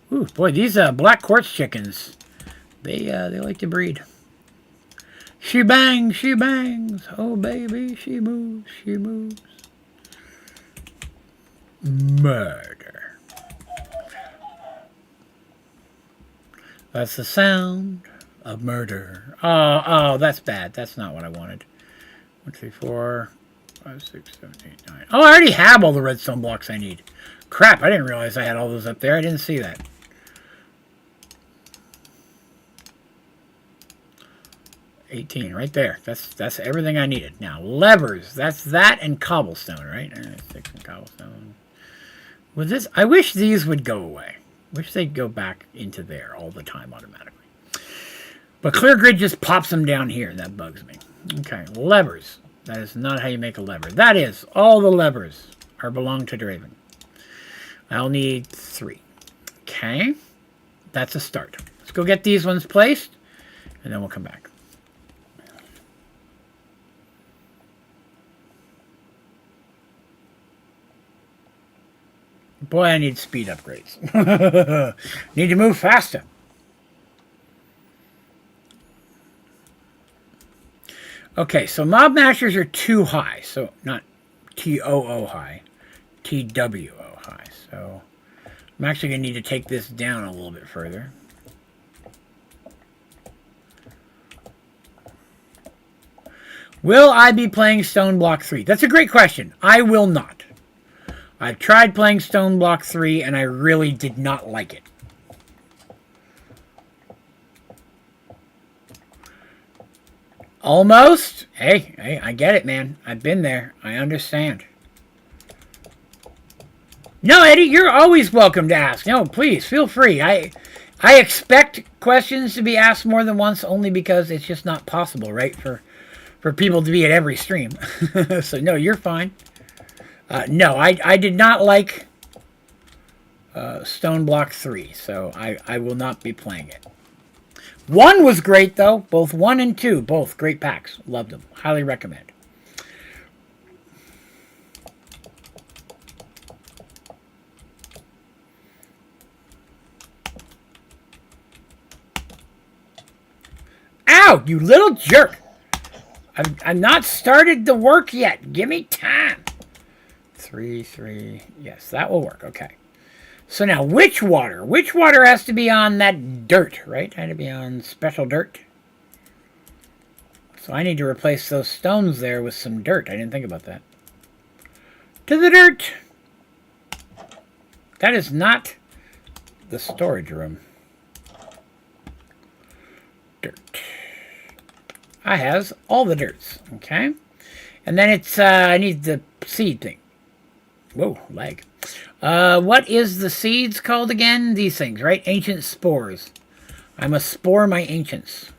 Ooh, boy, these black quartz chickens, they like to breed. She bangs, she bangs. Oh, baby, she moves, she moves. Murder. That's the sound of murder. Oh, that's bad. That's not what I wanted. 1, 2, 3, 4, 5, 6, 7, 8, 9. Oh, I already have all the redstone blocks I need. Crap, I didn't realize I had all those up there. I didn't see that. 18, right there. That's everything I needed. Now, levers. That's that and cobblestone, right? Stick some cobblestone. With this, I wish these would go away. Wish they'd go back into there all the time automatically. But Clear Grid just pops them down here. That bugs me. Okay, levers. That is not how you make a lever. That is, all the levers belong to Draven. I'll need 3. Okay, that's a start. Let's go get these ones placed, and then we'll come back. Boy, I need speed upgrades. Need to move faster. Okay, so mob mashers are too high. So not TOO high, TWO high. So I'm actually going to need to take this down a little bit further. Will I be playing Stoneblock 3? That's a great question. I will not. I've tried playing Stoneblock 3, and I really did not like it. Almost? Hey, I get it, man. I've been there. I understand. No, Eddie, you're always welcome to ask. No, please, feel free. I expect questions to be asked more than once only because it's just not possible, right, for people to be at every stream. So, no, you're fine. No, I did not like Stoneblock 3, so I will not be playing it. 1 was great, though. Both 1 and 2, both great packs. Loved them. Highly recommend. Ow, you little jerk. I've not started the work yet. Give me time. 3. Yes, that will work. Okay. So now, which water? Which water has to be on that dirt, right? Had to be on special dirt. So I need to replace those stones there with some dirt. I didn't think about that. To the dirt! That is not the storage room. Dirt. I has all the dirts, okay? And then it's, I need the seed thing. Whoa, lag. What is the seeds called again? These things, right? Ancient spores. I must spore my ancients.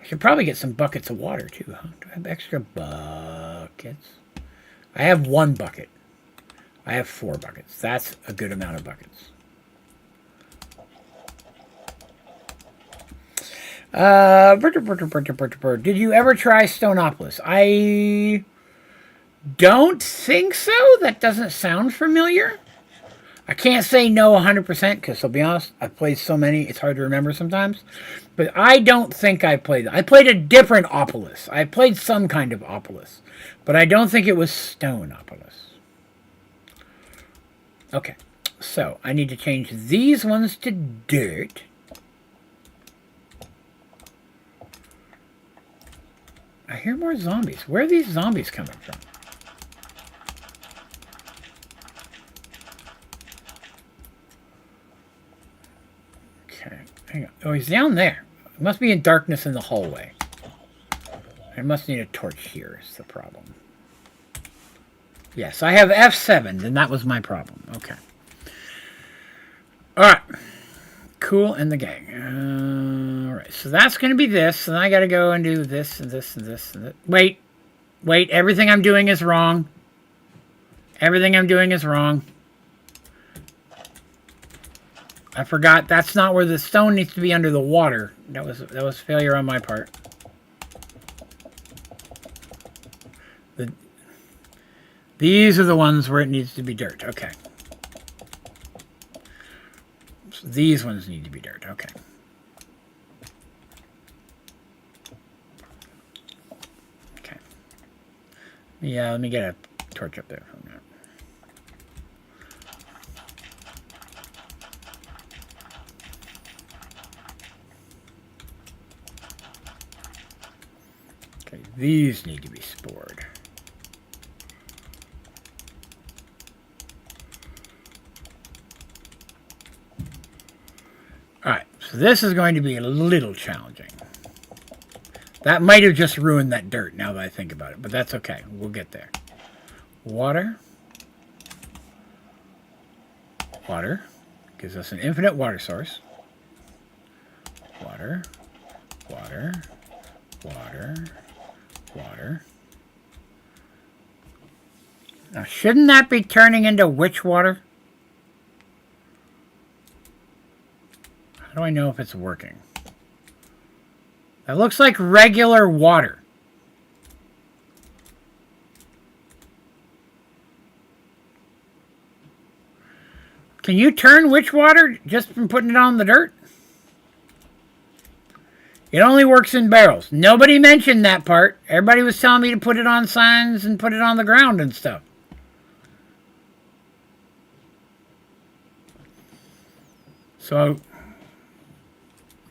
I should probably get some buckets of water, too, huh? Do I have extra buckets? I have 1 bucket. I have 4 buckets. That's a good amount of buckets. Did you ever try Stoneopolis? I don't think so. That doesn't sound familiar. I can't say no 100% because, I'll be honest, I've played so many, it's hard to remember sometimes. But I don't think I played it. I played a different Opolis. I played some kind of Opolis. But I don't think it was Stoneopolis. Okay, so I need to change these ones to dirt. I hear more zombies. Where are these zombies coming from? Okay, hang on. Oh, he's down there. It must be in darkness in the hallway. I must need a torch here is the problem. Yes, I have F7, and that was my problem. Okay. Alright. Cool and the gang. Alright, so that's going to be this, and I got to go and do this and this and this and this. Wait. Wait, everything I'm doing is wrong. Everything I'm doing is wrong. I forgot, that's not where the stone needs to be under the water. That was failure on my part. These are the ones where it needs to be dirt. Okay. So these ones need to be dirt. Okay. Okay. Yeah, let me get a torch up there for a minute. Okay, these need to be spored. Alright, so this is going to be a little challenging. That might have just ruined that dirt now that I think about it, but that's okay. We'll get there. Water. Water. Gives us an infinite water source. Water. Water. Water. Water. Now, shouldn't that be turning into witch water? How do I know if it's working? That looks like regular water. Can you turn witch water just from putting it on the dirt? It only works in barrels. Nobody mentioned that part. Everybody was telling me to put it on signs and put it on the ground and stuff. So,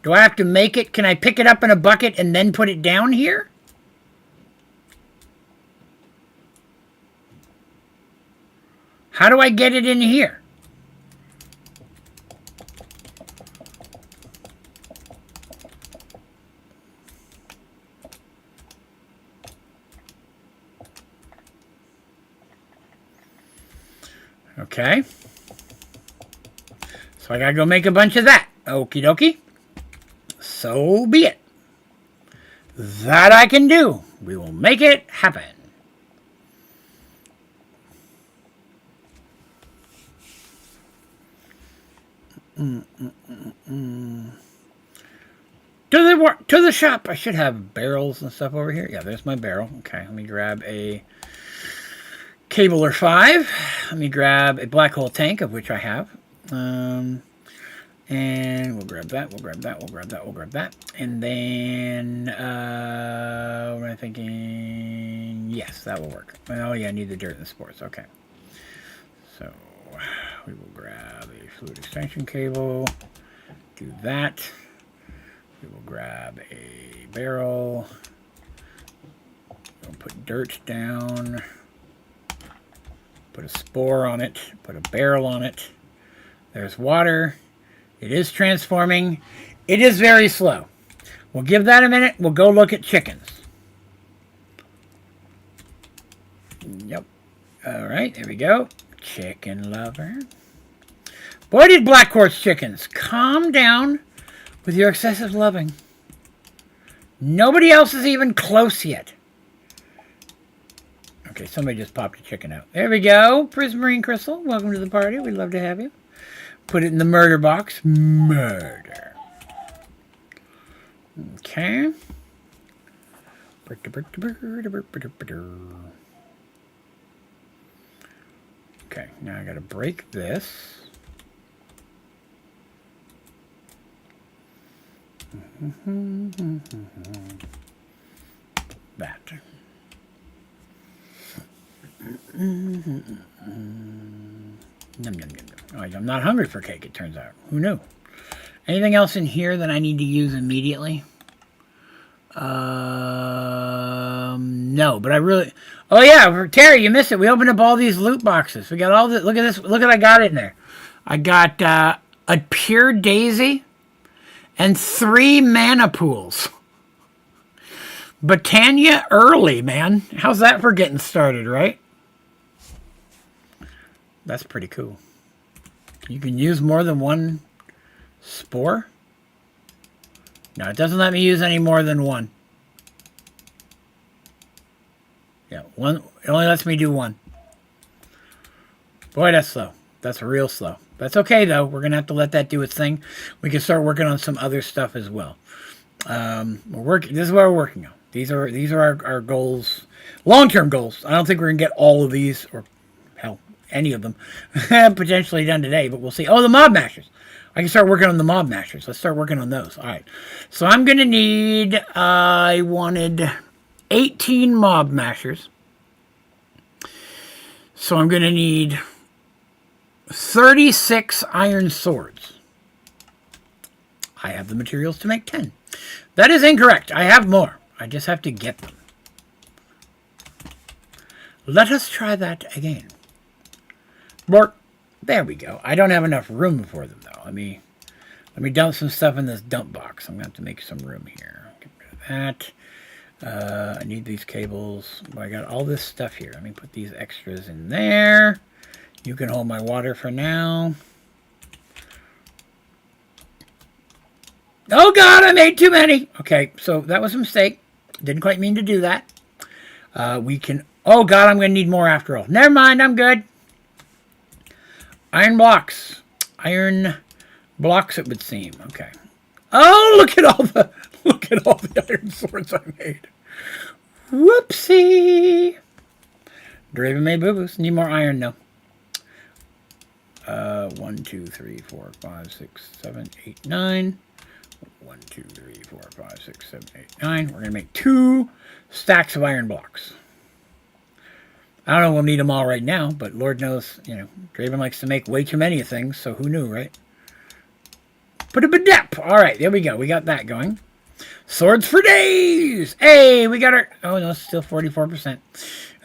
do I have to make it? Can I pick it up in a bucket and then put it down here? How do I get it in here? Okay. So I gotta go make a bunch of that. Okie dokie. So be it. That I can do. We will make it happen. To the shop. I should have barrels and stuff over here. Yeah, there's my barrel. Okay, let me grab a Cabler 5. Let me grab a black hole tank, of which I have. And we'll grab that, we'll grab that, we'll grab that, we'll grab that. And then, what am I thinking? Yes, that will work. Oh yeah, I need the dirt and the spores. Okay. So, we will grab a fluid extension cable. Do that. We will grab a barrel. We'll put dirt down. Put a spore on it. Put a barrel on it. There's water. It is transforming. It is very slow. We'll give that a minute. We'll go look at chickens. Yep. All right, there we go. Chicken lover. Boy, did Black Horse chickens. Calm down with your excessive loving. Nobody else is even close yet. Okay, somebody just popped a chicken out. There we go. Prismarine Crystal, welcome to the party. We'd love to have you. Put it in the murder box. Murder. Okay. Okay, now I gotta break this. That. Yum, yum, yum, yum. Oh, I'm not hungry for cake, it turns out. Who knew? Anything else in here that I need to use immediately? No, but I really... Oh, yeah, Terry, you missed it. We opened up all these loot boxes. We got all the... Look at this. Look what I got in there. I got a pure daisy and 3 mana pools. Botania early, man. How's that for getting started, right? That's pretty cool. You can use more than one spore? No, it doesn't let me use any more than one. Yeah, one. It only lets me do one. Boy, that's slow. That's real slow. That's okay, though. We're going to have to let that do its thing. We can start working on some other stuff as well. This is what we're working on. These are our goals. Long-term goals. I don't think we're going to get all of these, or hell, any of them, potentially done today, but we'll see. Oh, the mob mashers. I can start working on the mob mashers. Let's start working on those. All right. So I'm going to need, I wanted 18 mob mashers. So I'm going to need 36 iron swords. I have the materials to make 10. That is incorrect. I have more. I just have to get them. Let us try that again. Bork. There we go. I don't have enough room for them, though. Let me dump some stuff in this dump box. I'm going to have to make some room here. Get rid of that. I need these cables. Well, I got all this stuff here. Let me put these extras in there. You can hold my water for now. Oh, God, I made too many. Okay, so that was a mistake. Didn't quite mean to do that. We can... Oh, God, I'm going to need more after all. Never mind, I'm good. Iron blocks. Iron blocks, it would seem. Okay. Oh, look at all the iron swords I made. Whoopsie. Draven made boo-boos. Need more iron, though. 1, 2, 3, 4, 5, 6, 7, 8, 9. 1, 2, 3, 4, 5, 6, 7, 8, 9. We're going to make 2 stacks of iron blocks. I don't know, we'll need them all right now, but Lord knows, you know, Draven likes to make way too many of things, so who knew, right? Put a bidep. All right, there we go. We got that going. Swords for days. Hey, we got our... Oh, no, it's still 44%.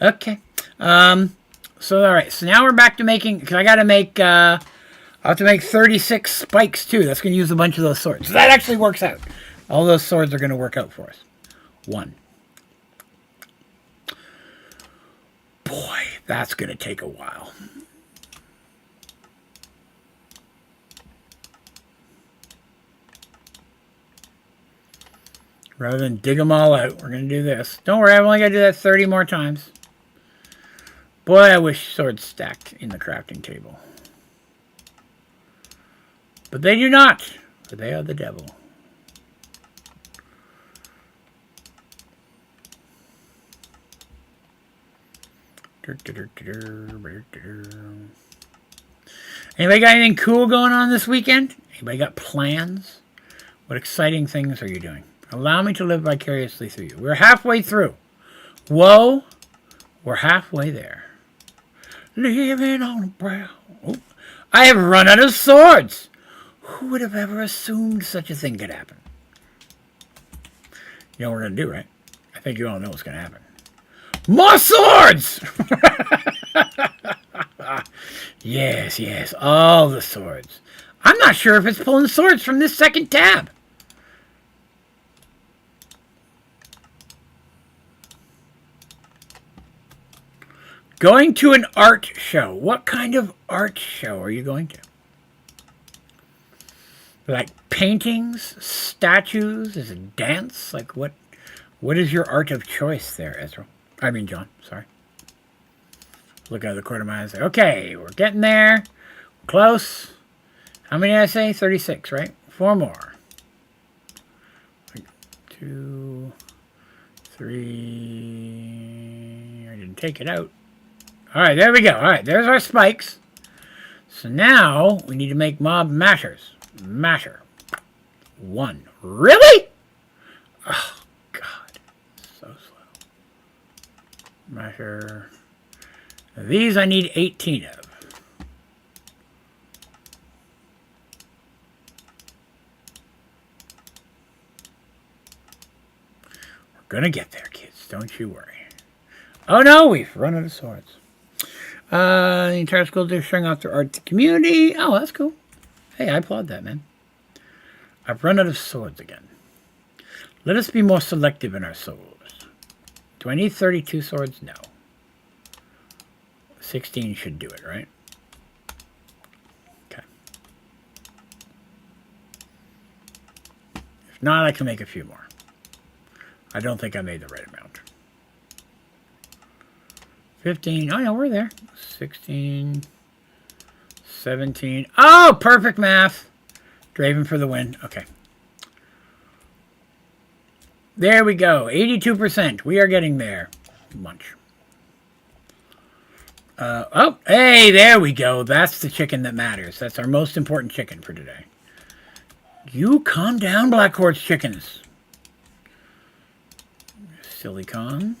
Okay. So, all right. So now we're back to making... Because I got to make... I'll have to make 36 spikes, too. That's going to use a bunch of those swords. So that actually works out. All those swords are going to work out for us. 1. Boy, that's going to take a while. Rather than dig them all out, we're going to do this. Don't worry, I've only got to do that 30 more times. Boy, I wish swords stacked in the crafting table. But they do not, for they are the devil. Anybody got anything cool going on this weekend? Anybody got plans? What exciting things are you doing? Allow me to live vicariously through you. We're halfway through. Whoa, we're halfway there. Living on a brow. Oh, I have run out of swords. Who would have ever assumed such a thing could happen? You know what we're going to do, right? I think you all know what's going to happen. More swords! Yes, yes, all the swords. I'm not sure if it's pulling swords from this second tab. Going to an art show. What kind of art show are you going to? Like paintings, statues, is it dance? Like what is your art of choice there, Ezra? I mean, John, sorry. Look out of the corner of my eye and say, okay, we're getting there. Close. How many did I say? 36, right? 4 more. 2, 3. I didn't take it out. All right, there we go. All right, there's our spikes. So now we need to make mob mashers. Masher. 1. Really? Oh, God. So slow. Masher. Now these I need 18 of. We're going to get there, kids. Don't you worry. Oh, no, we've run out of swords. The entire school is showing off their art to the community. Oh, that's cool. Hey, I applaud that, man. I've run out of swords again. Let us be more selective in our souls. Do I need 32 swords? No. 16 should do it, right? Okay. If not, I can make a few more. I don't think I made the right amount. 15. Oh, yeah, we're there. 16. 17. Oh, perfect math. Draven for the win. Okay. There we go. 82%. We are getting there. Munch. Oh, hey, there we go. That's the chicken that matters. That's our most important chicken for today. You calm down, Black Horse chickens. Silicon.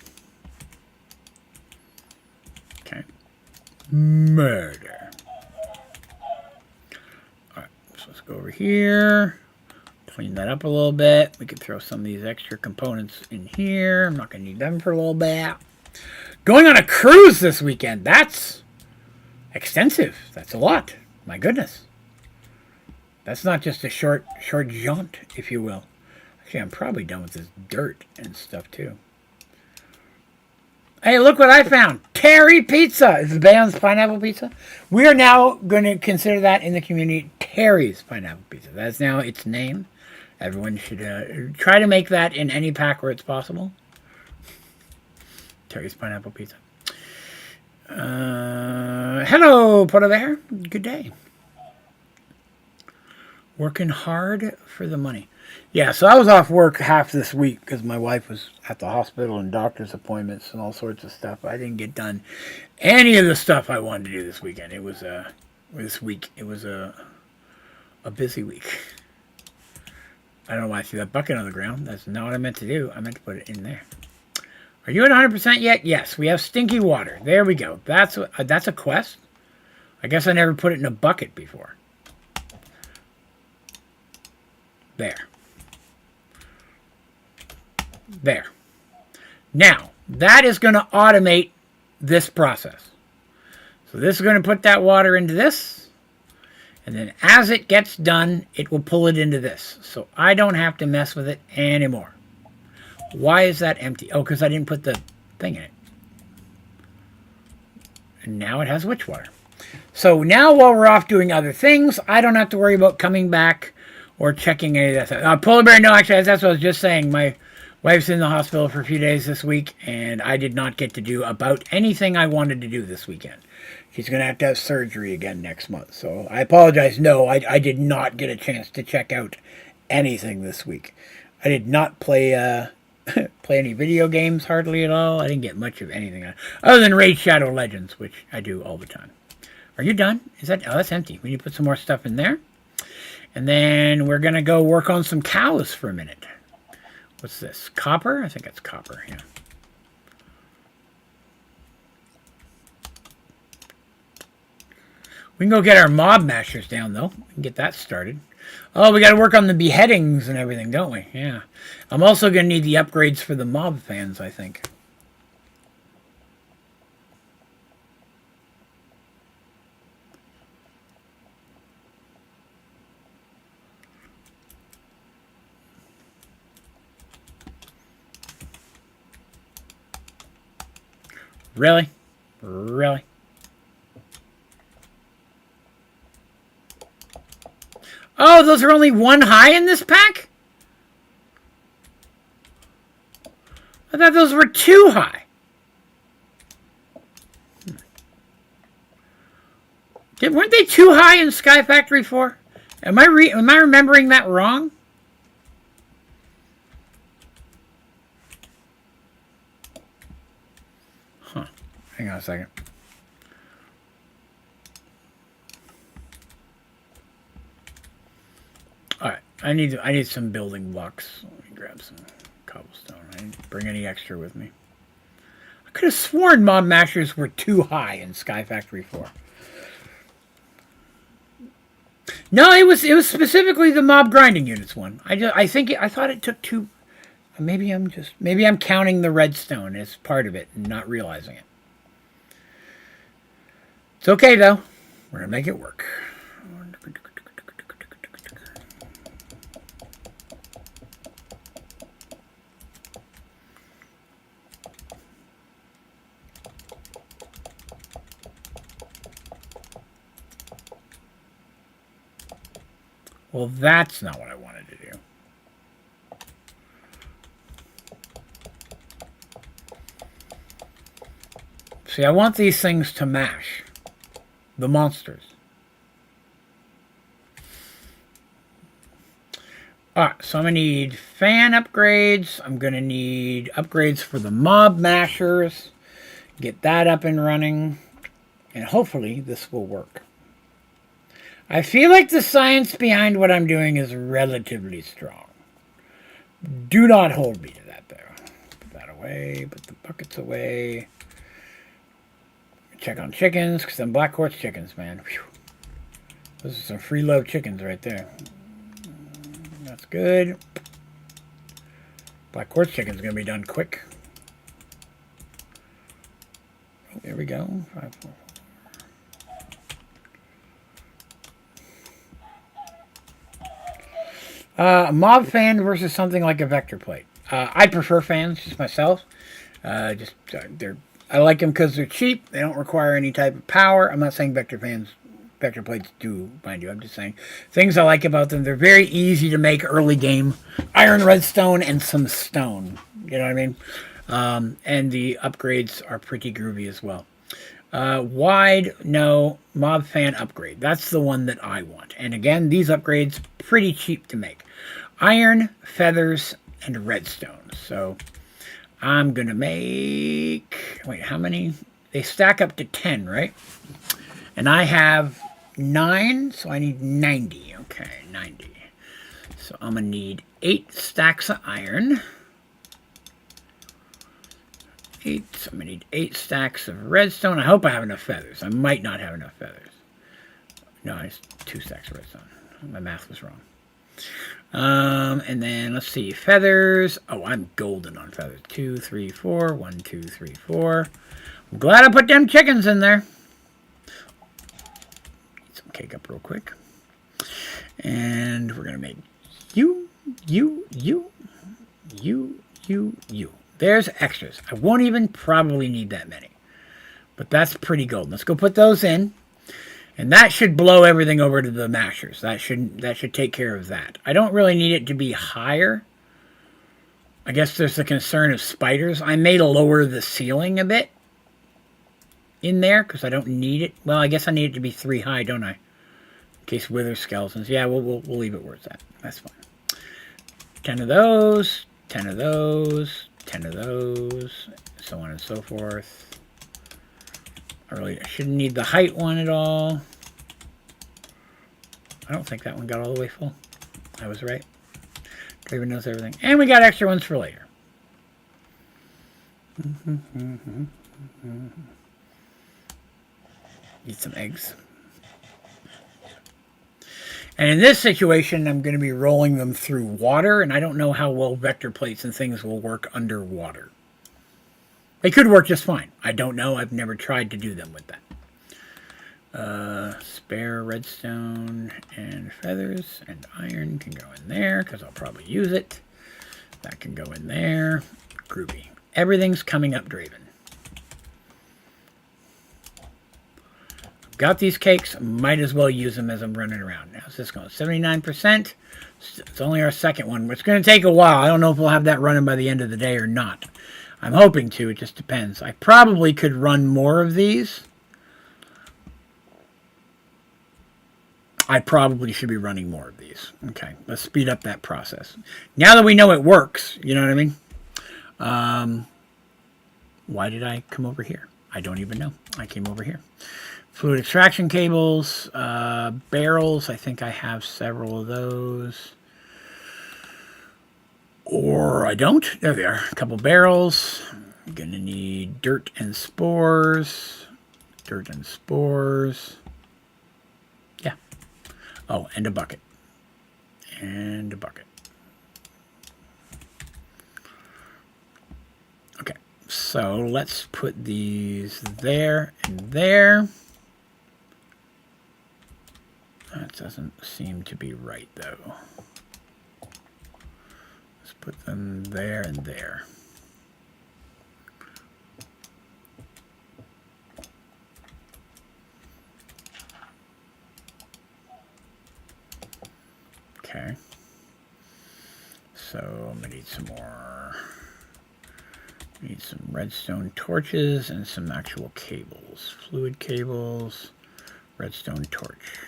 Okay. Murder. Alright, so let's go over here. Clean that up a little bit. We could throw some of these extra components in here. I'm not going to need them for a little bit. Going on a cruise this weekend. That's extensive. That's a lot. My goodness. That's not just a short jaunt, if you will. Actually, I'm probably done with this dirt and stuff, too. Hey, look what I found. Terry Pizza. Is the Bayon's Pineapple Pizza? We are now going to consider that in the community Terry's Pineapple Pizza. That's now its name. Everyone should try to make that in any pack where it's possible. Terry's Pineapple Pizza. Hello, Porto there. Good day. Working hard for the money. Yeah, so I was off work half this week because my wife was at the hospital and doctor's appointments and all sorts of stuff. I didn't get done any of the stuff I wanted to do this weekend. It was this week. It was a busy week. I don't know why I threw that bucket on the ground. That's not what I meant to do. I meant to put it in there. Are you at 100% yet? Yes, we have stinky water. There we go. That's a quest. I guess I never put it in a bucket before. There. There. Now, that is going to automate this process. So this is going to put that water into this. And then as it gets done, it will pull it into this. So I don't have to mess with it anymore. Why is that empty? Oh, because I didn't put the thing in it. And now it has witch water. So now while we're off doing other things, I don't have to worry about coming back or checking any of that stuff. Polar Bear, no, actually, that's what I was just saying. My wife's in the hospital for a few days this week, and I did not get to do about anything I wanted to do this weekend. She's going to have surgery again next month. So I apologize. No, I did not get a chance to check out anything this week. I did not play any video games hardly at all. I didn't get much of anything other than Raid Shadow Legends, which I do all the time. Are you done? Is that? Oh, that's empty. We need to put some more stuff in there. And then we're going to go work on some cows for a minute. What's this? Copper? I think it's copper, yeah. We can go get our mob mashers down, though. We can get that started. Oh, we got to work on the beheadings and everything, don't we? Yeah. I'm also going to need the upgrades for the mob fans, I think. Really? Really? Oh, those are only 1 high in this pack? I thought those were 2 high. Weren't they 2 high in Sky Factory 4? Am I remembering that wrong? Huh. Hang on a second. Alright, I need some building blocks. Let me grab some cobblestone. I didn't bring any extra with me. I could have sworn mob mashers were 2 high in Sky Factory 4. No, it was specifically the mob grinding units one. I thought it took 2. Maybe I'm counting the redstone as part of it and not realizing it. It's okay though. We're gonna make it work. Well, that's not what I wanted to do. See, I want these things to mash. The monsters. Alright, so I'm going to need fan upgrades. I'm going to need upgrades for the mob mashers. Get that up and running. And hopefully this will work. I feel like the science behind what I'm doing is relatively strong. Do not hold me to that, though. Put that away. Put the buckets away. Check on chickens, because them black quartz chickens, man. Whew. Those are some free love chickens right there. That's good. Black quartz chicken's going to be done quick. Oh, there we go. 5, 4. Mob fan versus something like a vector plate. I prefer fans, just myself. I like them because they're cheap. They don't require any type of power. I'm not saying vector plates do, mind you. I'm just saying things I like about them. They're very easy to make early game. Iron, redstone, and some stone. You know what I mean? And the upgrades are pretty groovy as well. Wide, no, mob fan upgrade. That's the one that I want. And again, these upgrades, pretty cheap to make. Iron, feathers, and redstone. So I'm going to make... Wait, how many? They stack up to 10, right? And I have 9, so I need 90. Okay, 90. So I'm going to need 8 stacks of iron. 8. So I'm going to need 8 stacks of redstone. I hope I have enough feathers. I might not have enough feathers. No, it's 2 stacks of redstone. My math was wrong. And then let's see. Feathers. Oh, I'm golden on feathers. 2, 3, 4. 1, 2, 3, 4. I'm glad I put them chickens in there. Get some cake up real quick. And we're going to make you. There's extras. I won't even probably need that many. But that's pretty golden. Let's go put those in. And that should blow everything over to the mashers. That should take care of that. I don't really need it to be higher. I guess there's the concern of spiders. I may lower the ceiling a bit in there because I don't need it. Well, I guess I need it to be 3 high, don't I? In case wither skeletons. Yeah, we'll leave it where it's at. That's fine. 10 of those. 10 of those. 10 of those. So on and so forth. I shouldn't need the height one at all. I I don't think that one got all the way full. I was right. Draven knows everything. And we got extra ones for later. Need some eggs. And in this situation, I'm going to be rolling them through water, and I don't know how well vector plates and things will work underwater. They could work just fine. I don't know. I've never tried to do them with that. Spare redstone and feathers and iron can go in there, because I'll probably use it. That can go in there. Groovy. Everything's coming up Draven. Got these cakes, might as well use them as I'm running around. How's this going? 79%. It's only our second one. It's going to take a while. I don't know if we'll have that running by the end of the day or not. I'm hoping to. It just depends. I probably could run more of these. I probably should be running more of these. Okay, let's speed up that process. Now that we know it works, you know what I mean? Why did I come over here? I don't even know. I came over here. Fluid extraction cables, barrels. I think I have several of those. Or I don't. There they are. A couple barrels. I'm going to need dirt and spores. Dirt and spores. Yeah. Oh, and a bucket. And a bucket. Okay. So let's put these there and there. That doesn't seem to be right, though. Let's put them there and there. Okay. So I'm going to need some more. Need some redstone torches and some actual cables. Fluid cables, redstone torch.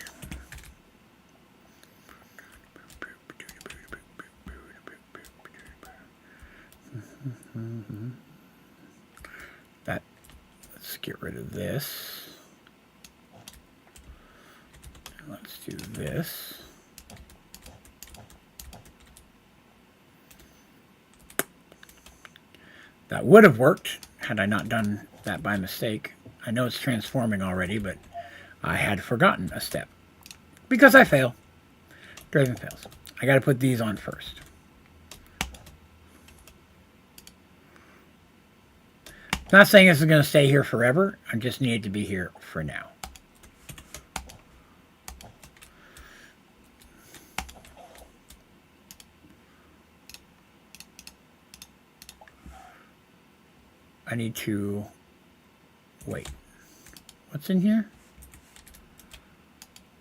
That, let's get rid of this. And let's do this. That would have worked had I not done that by mistake. I know it's transforming already, but I had forgotten a step. Because I fail. Draven fails. I got to put these on first. Not saying this is going to stay here forever. I just need it to be here for now. I need to wait. What's in here?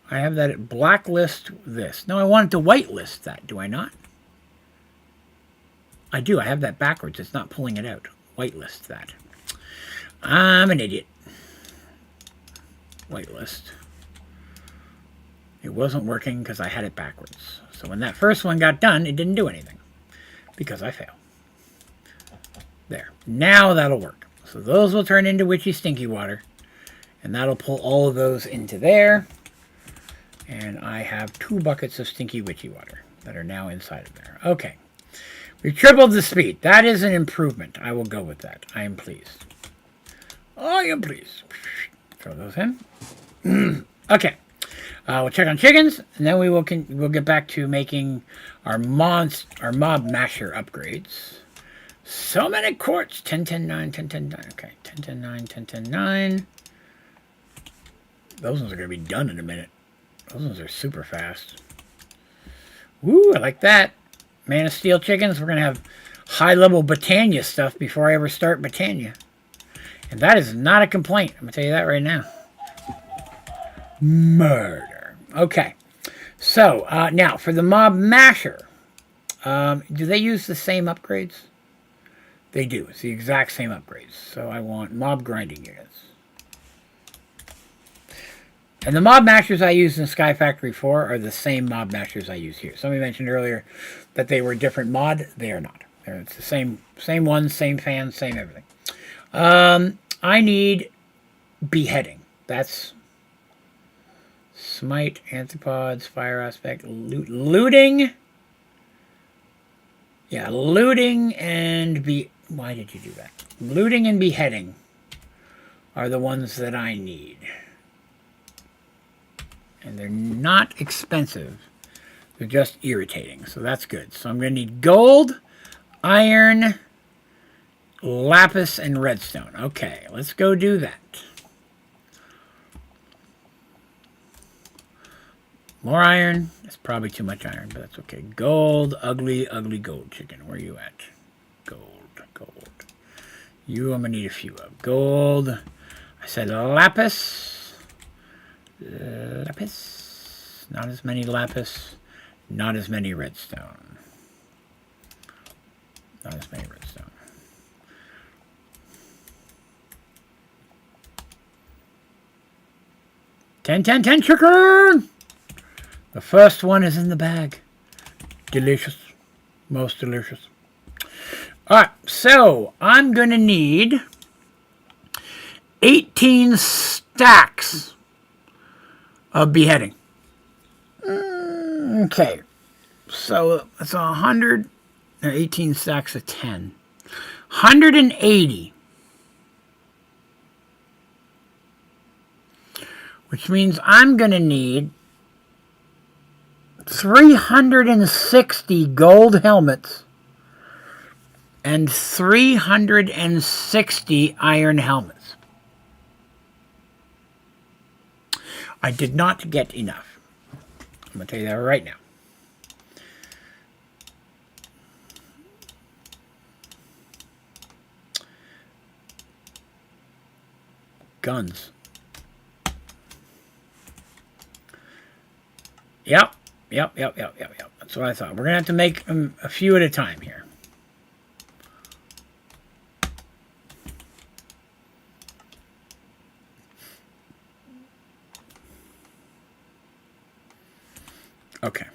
I have that at blacklist this. No, I wanted to whitelist that, do I not? I do. I have that backwards. It's not pulling it out. Whitelist that. I'm an idiot. Whitelist. It wasn't working because I had it backwards. So when that first one got done, it didn't do anything because I failed. There. Now that'll work. So those will turn into witchy stinky water. And that'll pull all of those into there. And I have 2 buckets of stinky witchy water that are now inside of there. Okay. We've tripled the speed. That is an improvement. I will go with that. I am pleased. I am pleased. Throw those in. Okay. We'll check on chickens, and then we'll get back to making our mob masher upgrades. So many quartz. 10, 10, 9, 10, 10, 9. Okay. 10, 10, 9, 10, 10, 9. Those ones are going to be done in a minute. Those ones are super fast. Woo, I like that. Man of Steel chickens. We're going to have high-level Britannia stuff before I ever start Britannia. And that is not a complaint. I'm going to tell you that right now. Murder. Okay. So, now, for the mob masher, do they use the same upgrades? They do. It's the exact same upgrades. So I want mob grinding units. And the mob mashers I use in Sky Factory 4 are the same mob mashers I use here. Somebody mentioned earlier that they were a different mod. They are not. It's the same ones, same fans, same everything. I need beheading. That's Smite, Anthropods, Fire Aspect, Looting. Yeah, looting and why did you do that? Looting and beheading are the ones that I need. And they're not expensive. They're just irritating, so that's good. So I'm going to need gold, iron, lapis, and redstone. Okay, let's go do that. More iron. That's probably too much iron, but that's okay. Gold, ugly, ugly gold chicken. Where are you at? Gold, gold. You, I'm going to need a few of. Gold. I said lapis. Lapis. Not as many lapis. Not as many redstone. Not as many redstone. Ten, chicken! The first one is in the bag. Delicious. Most delicious. Alright, so I'm going to need 18 stacks of beheading. Okay. So that's 100. 18 stacks of 10. 180. Which means I'm going to need 360 gold helmets and 360 iron helmets. I did not get enough. I'm going to tell you that right now. Guns. Yep. That's what I thought. We're going to have to make a few at a time here. Okay.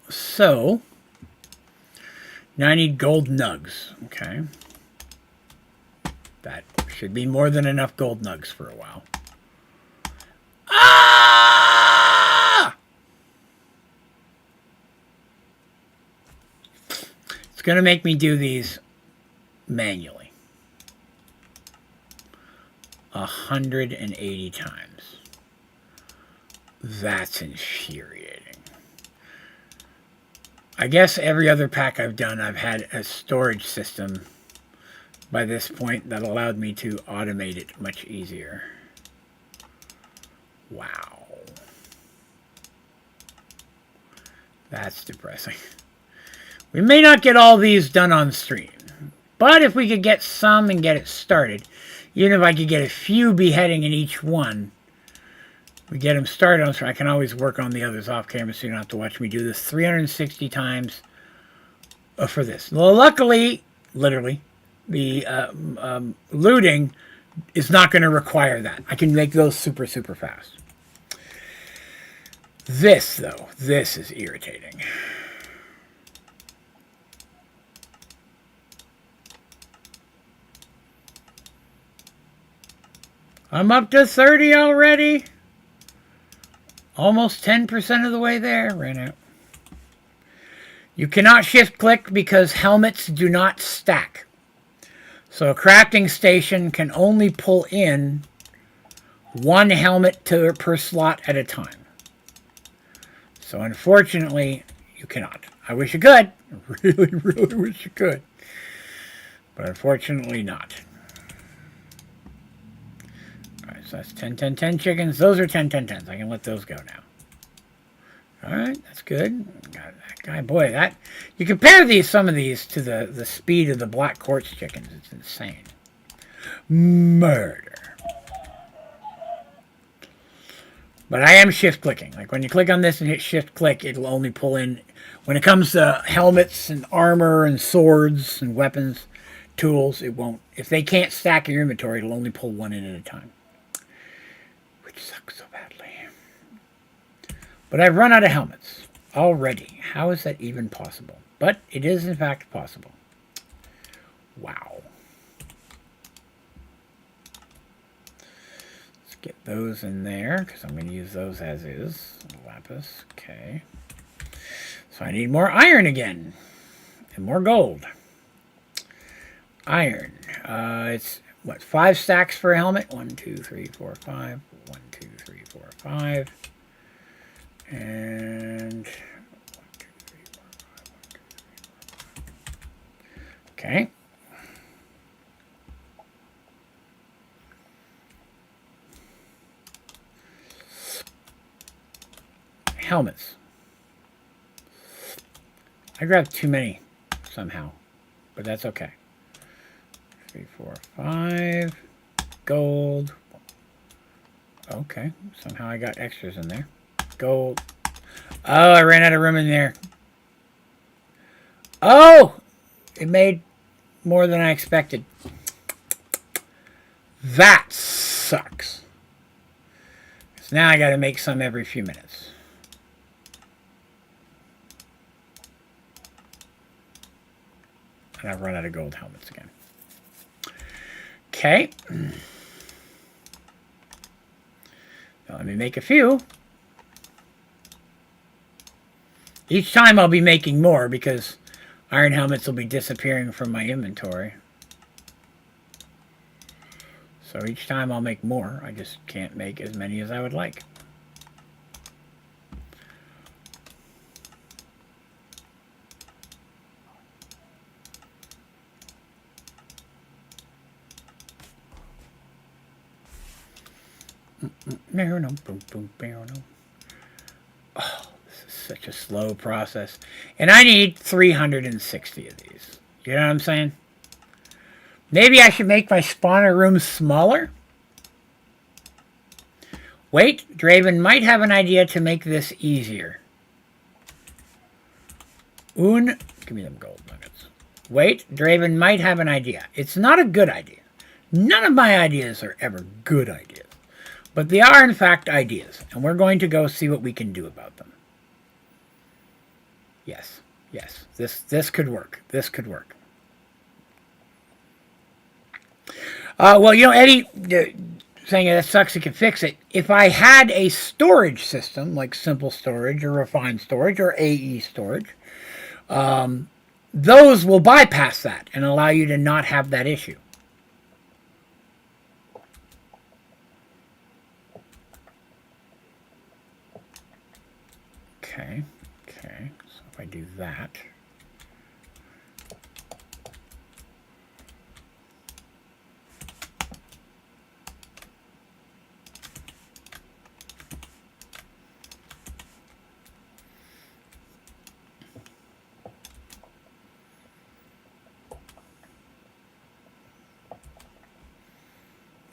So, now I need gold nugs. Okay. That should be more than enough gold nugs for a while. Ah! It's going to make me do these manually. 180 times. That's infuriating. I guess every other pack I've done, I've had a storage system by this point that allowed me to automate it much easier. Wow. That's depressing. We may not get all these done on stream, but if we could get some and get it started, even if I could get a few beheading in each one, we get them started on stream. I can always work on the others off camera so you don't have to watch me do this 360 times for this. Well, luckily, literally, the looting is not going to require that. I can make those super, super fast. This, though, this is irritating. I'm up to 30 already. Almost 10% of the way there. Ran out. You cannot shift click because helmets do not stack. So a crafting station can only pull in one helmet per slot at a time. So unfortunately, you cannot. I wish you could. I really, really wish you could. But unfortunately not. Alright, so that's 10 chickens. Those are 10s. I can let those go now. Alright, that's good. Got that guy. Boy, that you compare some of these to the speed of the black quartz chickens. It's insane. Murder. But I am shift clicking. Like when you click on this and hit shift click, it'll only pull in when it comes to helmets and armor and swords and weapons, tools, it won't. If they can't stack your inventory, it'll only pull one in at a time. Which sucks so badly. But I've run out of helmets already. How is that even possible? But it is in fact possible. Wow. Let's Get those in there, because I'm going to use those as is. Lapis, okay. So I need more iron again. And more gold. Iron. It's, what, 5 stacks for a helmet? 1, 2, 3, 4, 5. 1, 2, 3, 4, 5. And 1, 2, 3, 4, 5. 1, 2, 3, 4, 5. Okay. Helmets. I grabbed too many somehow, but that's okay. 3, 4, 5. Gold. Okay, somehow I got extras in there. Gold. Oh, I ran out of room in there. Oh! It made more than I expected. That sucks. So now I got to make some every few minutes. And I've run out of gold helmets again. Okay. Now let me make a few. Each time I'll be making more because iron helmets will be disappearing from my inventory. So each time I'll make more. I just can't make as many as I would like. Oh, this is such a slow process. And I need 360 of these. You know what I'm saying? Maybe I should make my spawner room smaller? Wait, Draven might have an idea to make this easier. Give me them gold nuggets. Wait, Draven might have an idea. It's not a good idea. None of my ideas are ever good ideas. But they are, in fact, ideas. And we're going to go see what we can do about them. Yes. Yes. This could work. This could work. Well, you know, Eddie, saying that sucks, you can fix it. If I had a storage system, like simple storage or refined storage or AE storage, those will bypass that and allow you to not have that issue. Okay, so if I do that.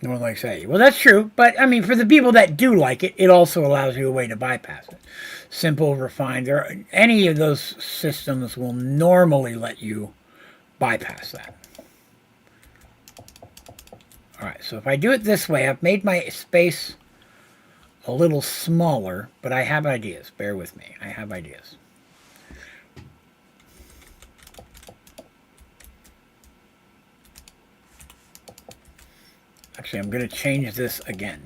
No one likes AE. Well, that's true, but I mean, for the people that do like it, it also allows you a way to bypass it. Simple, refined, any of those systems will normally let you bypass that. All right, so if I do it this way, I've made my space a little smaller, but I have ideas. Bear with me. I have ideas. Actually, I'm going to change this again.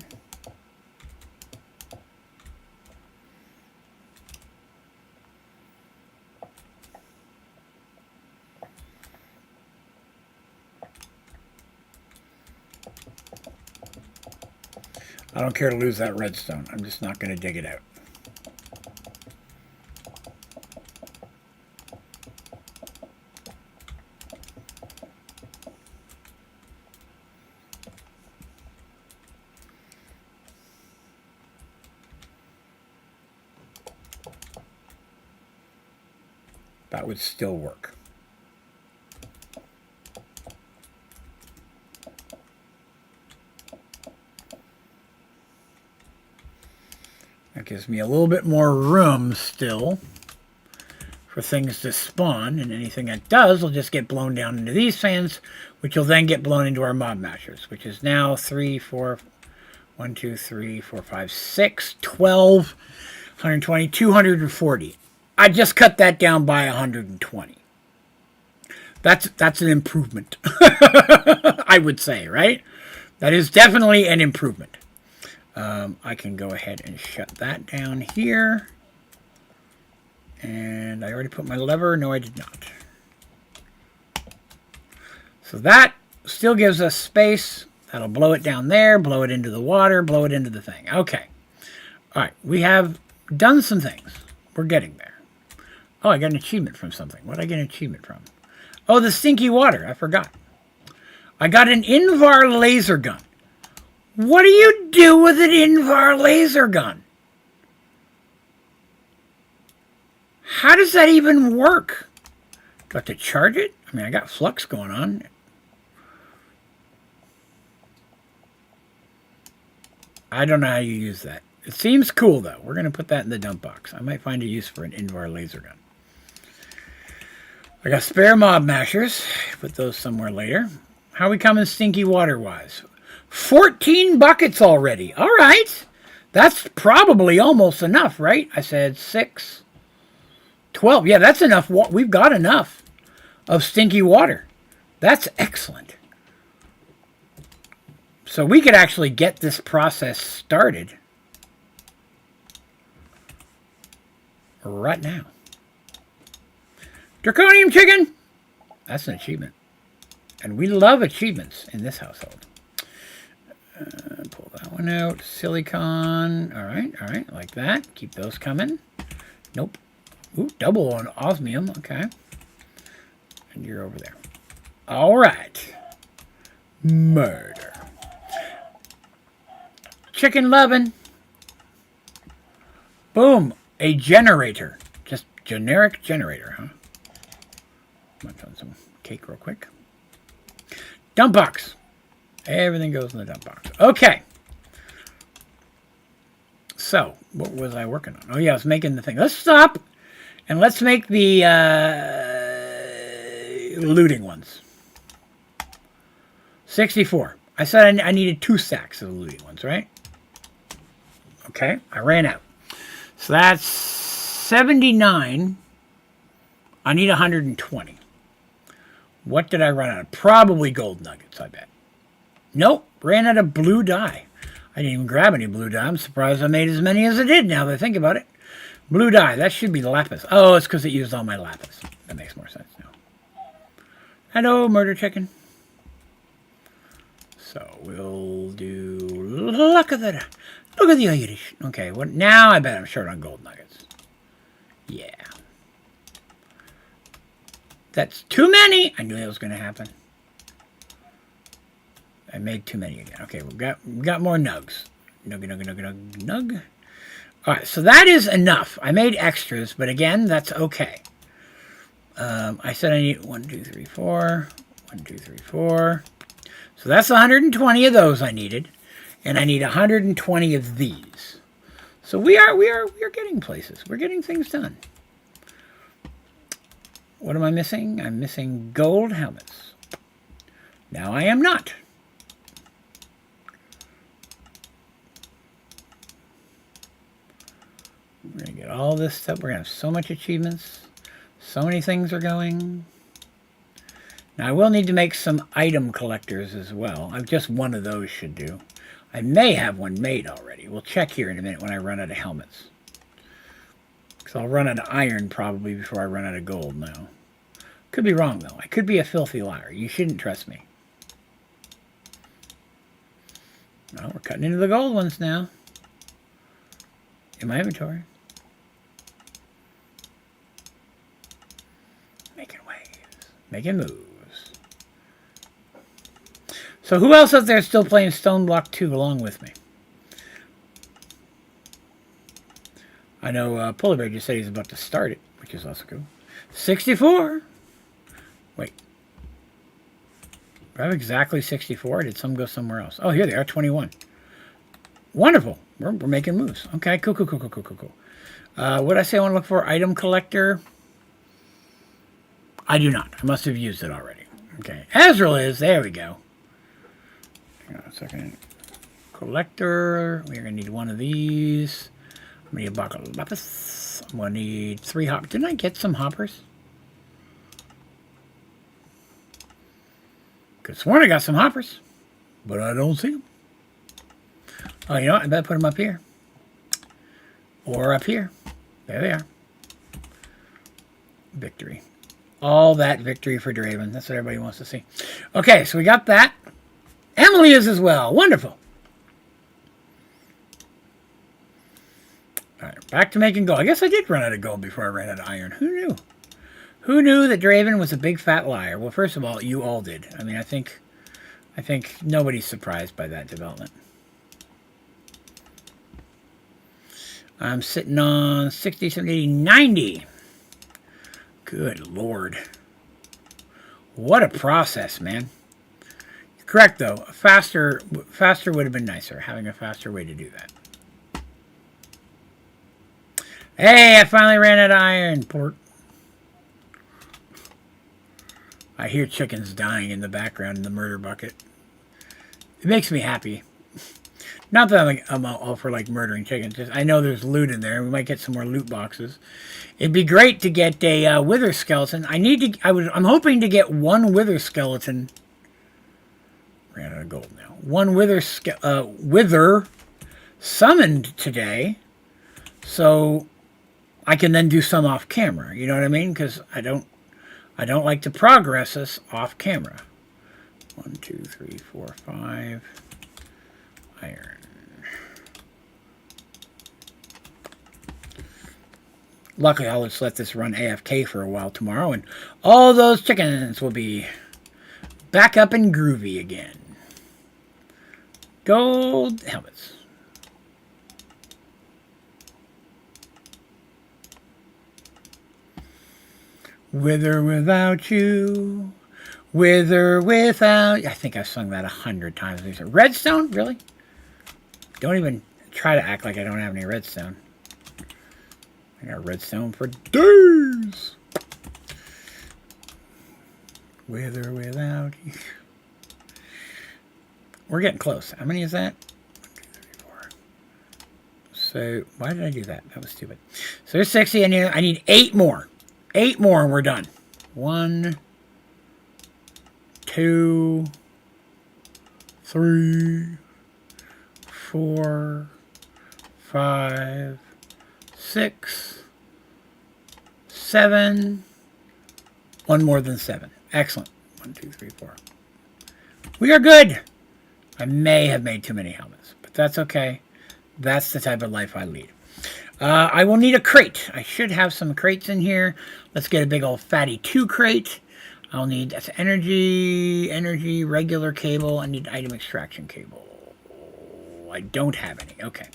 I don't care to lose that redstone. I'm just not going to dig it out. That would still work. That gives me a little bit more room still for things to spawn, and anything that does will just get blown down into these fans, which will then get blown into our mob mashers, which is now 3, 4, 1, 2, 3, 4, 5, 6, 12, 120, 240. I just cut that down by 120. That's an improvement, I would say, right? That is definitely an improvement. I can go ahead and shut that down here. And I already put my lever. No, I did not. So that still gives us space. That'll blow it down there, blow it into the water, blow it into the thing. Okay. All right. We have done some things. We're getting there. Oh, I got an achievement from something. What did I get an achievement from? Oh, the stinky water. I forgot. I got an Invar laser gun. What do you do with an Invar laser gun? How does that even work? Do I have to charge it? I mean, I got flux going on. I don't know how you use that. It seems cool, though. We're going to put that in the dump box. I might find a use for an Invar laser gun. I got spare mob mashers. Put those somewhere later. How are we coming stinky water-wise? 14 buckets already. All right. That's probably almost enough, right? I said 6, 12. Yeah, that's enough. We've got enough of stinky water. That's excellent. So we could actually get this process started right now. Draconium chicken. That's an achievement. And we love achievements in this household. Pull that one out. Silicon. All right, like that. Keep those coming. Nope. Ooh, double on osmium. Okay. And you're over there. All right. Murder. Chicken loving. Boom. A generator. Just generic generator, huh? I'm going to some cake real quick. Dump box. Everything goes in the dump box. Okay. So, what was I working on? Oh, yeah, I was making the thing. Let's stop and let's make the looting ones. 64. I said I needed 2 stacks of the looting ones, right? Okay, I ran out. So that's 79. I need 120. What did I run out of? Probably gold nuggets, I bet. Nope, ran out of blue dye. I didn't even grab any blue dye. I'm surprised I made as many as I did now that I think about it. Blue dye, that should be lapis. Oh, it's because it used all my lapis. That makes more sense now. Hello, murder chicken. So we'll do... Look at that. Look at the Irish. Okay, well, now I bet I'm short on gold nuggets. Yeah. That's too many. I knew that was going to happen. I made too many again. Okay, we got more nugs. Nug. All right, so that is enough. I made extras, but again, that's okay. I said I need 1, 2, 3, 4. 1, 2, 3, 4. So that's 120 of those I needed, and I need 120 of these. So we are getting places. We're getting things done. What am I missing? I'm missing gold helmets. Now I am not. We're going to get all this stuff. We're going to have so much achievements. So many things are going. Now I will need to make some item collectors as well. Just one of those should do. I may have one made already. We'll check here in a minute when I run out of helmets. Because I'll run out of iron probably before I run out of gold now. Could be wrong, though. I could be a filthy liar. You shouldn't trust me. Well, we're cutting into the gold ones now. In my inventory. Making waves. Making moves. So who else out there is still playing Stoneblock 2 along with me? I know Polar Bear just said he's about to start it, which is also cool. 64. Wait. Do I have exactly 64? Or did some go somewhere else? Oh, here they are, 21. Wonderful. We're making moves. Okay, cool. What did I say I want to look for? Item collector. I do not. I must have used it already. Okay. Azrael is. There we go. Hang on a second. Collector. We're going to need one of these. I'm going to need a bucket of lapis. I'm going to need 3 hoppers. Didn't I get some hoppers? Could have sworn I got some hoppers, but I don't see them. Oh, you know what? I better put them up here. Or up here. There they are. Victory. All that victory for Draven. That's what everybody wants to see. Okay, so we got that. Emily is as well. Wonderful. All right, back to making gold. I guess I did run out of gold before I ran out of iron. Who knew? Who knew that Draven was a big fat liar? Well, first of all, you all did. I mean, I think nobody's surprised by that development. I'm sitting on 60, 70, 80, 90. Good Lord. What a process, man. Correct, though. Faster would have been nicer, having a faster way to do that. Hey, I finally ran out of iron, port. I hear chickens dying in the background in the murder bucket. It makes me happy. Not that I'm all for like murdering chickens. Just, I know there's loot in there. We might get some more loot boxes. It'd be great to get a wither skeleton. I'm hoping to get one wither skeleton. Ran out of gold now. One wither summoned today, so I can then do some off camera. You know what I mean? Because I don't like to progress this off camera. 1, 2, 3, 4, 5. Iron. Luckily, I'll just let this run AFK for a while tomorrow, and all those chickens will be back up and groovy again. Gold helmets. Wither without you. Wither without... I think I've sung that 100 times. Redstone? Really? Don't even try to act like I don't have any redstone. I got redstone for days. Wither without you. We're getting close. How many is that? 1, 2, 3, 4. So, why did I do that? That was stupid. So there's 60. I need 8 more. 8 more and we're done. 1, 2, 3, 4, 5, 6, 7. One more than 7. Excellent. 1, 2, 3, 4. We are good. I may have made too many helmets, but that's okay. That's the type of life I lead. I will need a crate. I should have some crates in here. Let's get a big old fatty 2 crate. I'll need that's energy, regular cable. I need item extraction cable. I don't have any. Okay.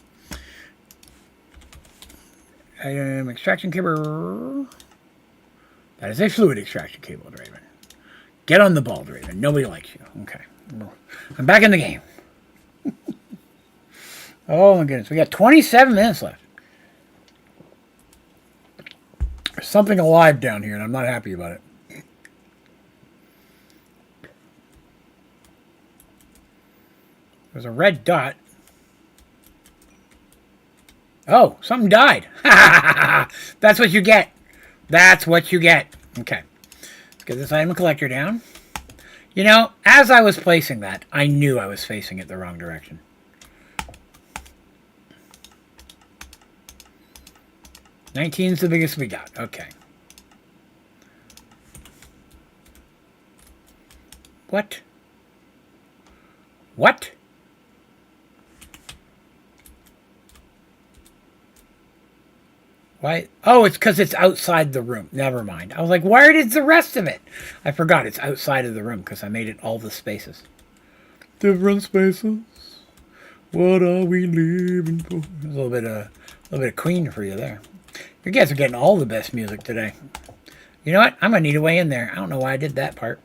Item extraction cable. That is a fluid extraction cable, Draven. Get on the ball, Draven. Nobody likes you. Okay. I'm back in the game. Oh my goodness. We got 27 minutes left. There's something alive down here, and I'm not happy about it. There's a red dot. Oh, something died. That's what you get. That's what you get. Okay. Let's get this item collector down. You know, as I was placing that, I knew I was facing it the wrong direction. $19's the biggest we got. Okay. What? What? Why? Oh, it's because it's outside the room. Never mind. I was like, where is the rest of it? I forgot it's outside of the room because I made it all the spaces. Different spaces. What are we living for? There's a little bit of Queen for you there. You guys are getting all the best music today. You know what? I'm gonna need a way in there. I don't know why I did that part.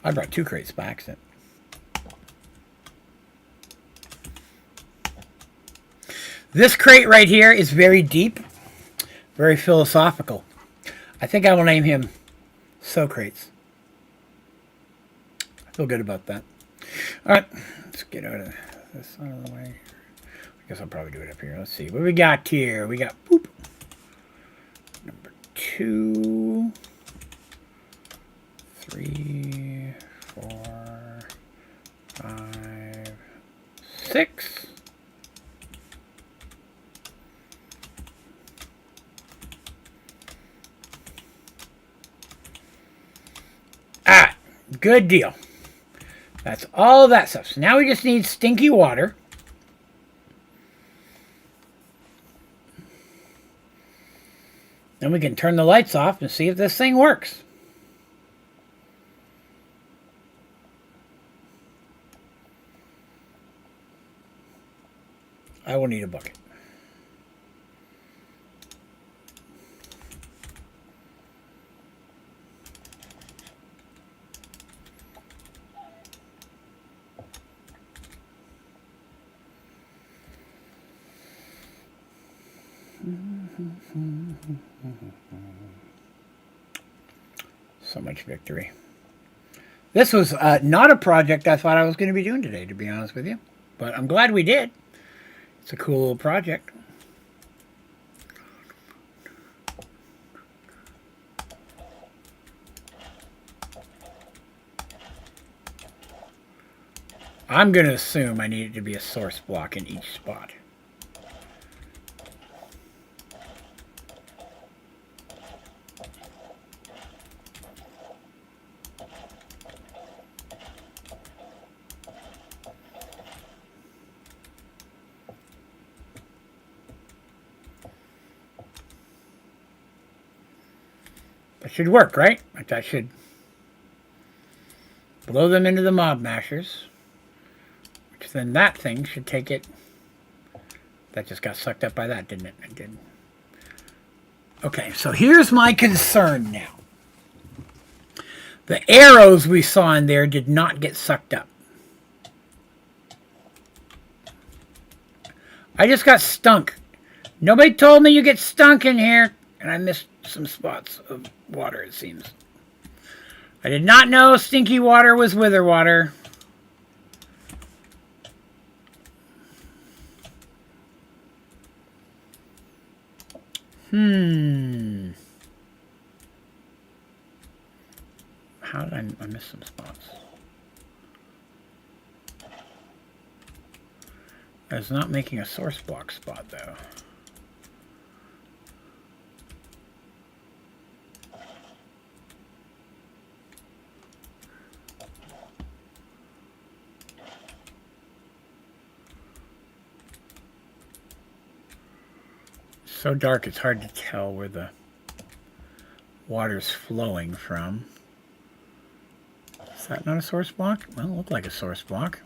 I brought 2 crates by accident. This crate right here is very deep, very philosophical. I think I will name him Socrates. I feel good about that. All right, let's get out of this out of the way. I guess I'll probably do it up here. Let's see what we got here. We got boop. Number 2, 3, 4, 5, 6. Ah, good deal. That's all that stuff. So now we just need stinky water. Then we can turn the lights off and see if this thing works. I will need a bucket. So much victory. This was not a project I thought I was going to be doing today, to be honest with you. But I'm glad we did. It's a cool little project. I'm going to assume I need it to be a source block in each spot. That should work, right? Like that should blow them into the mob mashers. Which then that thing should take it. That just got sucked up by that, didn't it? It did. Okay, so here's my concern now. The arrows we saw in there did not get sucked up. I just got stunk. Nobody told me you get stunk in here. And I missed some spots of water, it seems. I did not know stinky water was wither water. How did I miss some spots? I was not making a source block spot, though. So dark it's hard to tell where the water's flowing from. Is that not a source block? Well, it looked like a source block.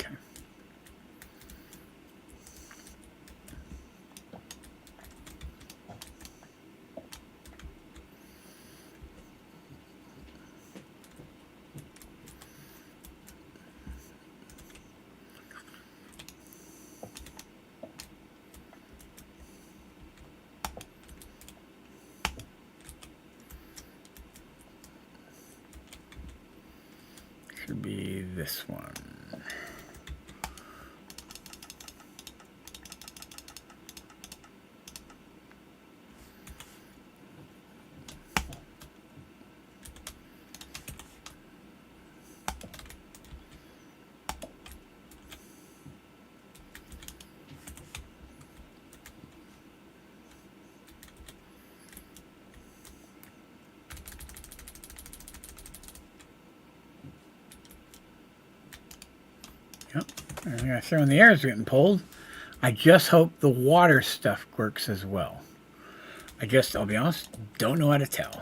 Okay. Should be this one. Yep, I'm gonna throw in the air is getting pulled. I just hope the water stuff works as well. I'll be honest, don't know how to tell.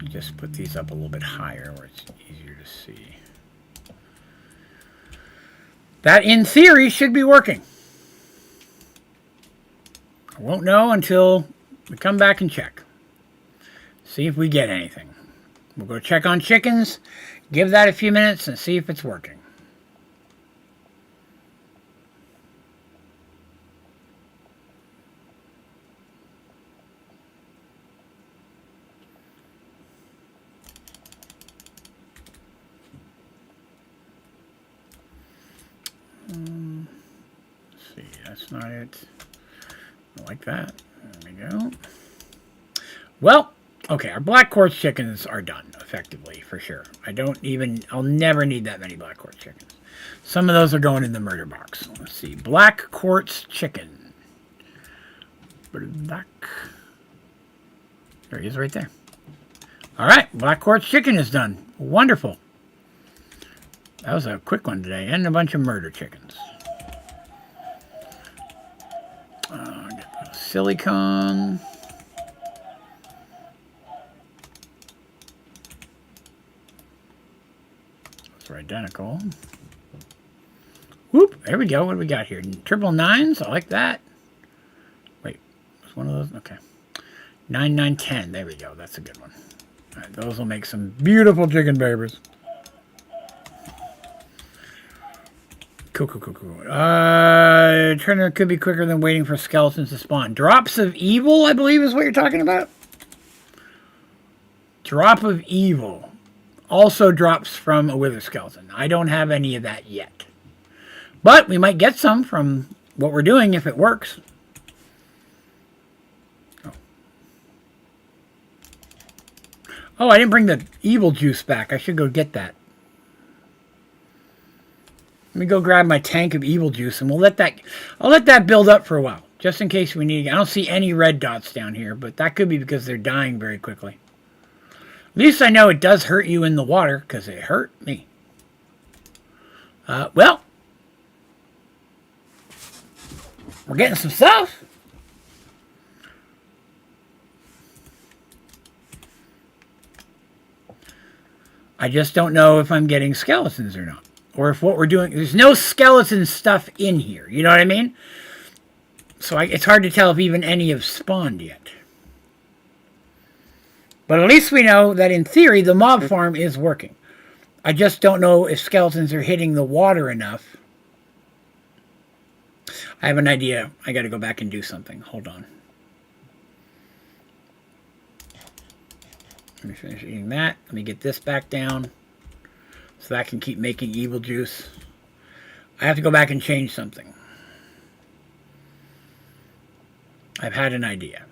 Just put these up a little bit higher where it's easier to see. That, in theory, should be working. I won't know until we come back and check. See if we get anything. We'll go check on chickens, give that a few minutes, and see if it's working. that's not it. Like that. There we go. Well, okay, our black quartz chickens are done, effectively, for sure. I'll never need that many black quartz chickens. Some of those are going in the murder box. Let's see, black quartz chicken. Black. There he is right there. All right, black quartz chicken is done. Wonderful. That was a quick one today, and a bunch of murder chickens. Silicone. Those are identical. Whoop, there we go. What do we got here? Triple nines, I like that. Wait, was one of those? Okay. 9, 9, 10. There we go. That's a good one. All right, those will make some beautiful chicken babies. Cool. Turner could be quicker than waiting for skeletons to spawn. Drops of evil, I believe, is what you're talking about. Drop of evil. Also drops from a wither skeleton. I don't have any of that yet. But we might get some from what we're doing if it works. Oh, I didn't bring the evil juice back. I should go get that. Let me go grab my tank of evil juice, and I'll let that build up for a while, just in case we need it. I don't see any red dots down here, but that could be because they're dying very quickly. At least I know it does hurt you in the water, because it hurt me. Well, we're getting some stuff. I just don't know if I'm getting skeletons or not. Or if what we're doing, there's no skeleton stuff in here. You know what I mean? So it's hard to tell if even any have spawned yet. But at least we know that in theory, the mob farm is working. I just don't know if skeletons are hitting the water enough. I have an idea. I got to go back and do something. Hold on. Let me finish eating that. Let me get this back down. So that can keep making evil juice. I have to go back and change something. I've had an idea.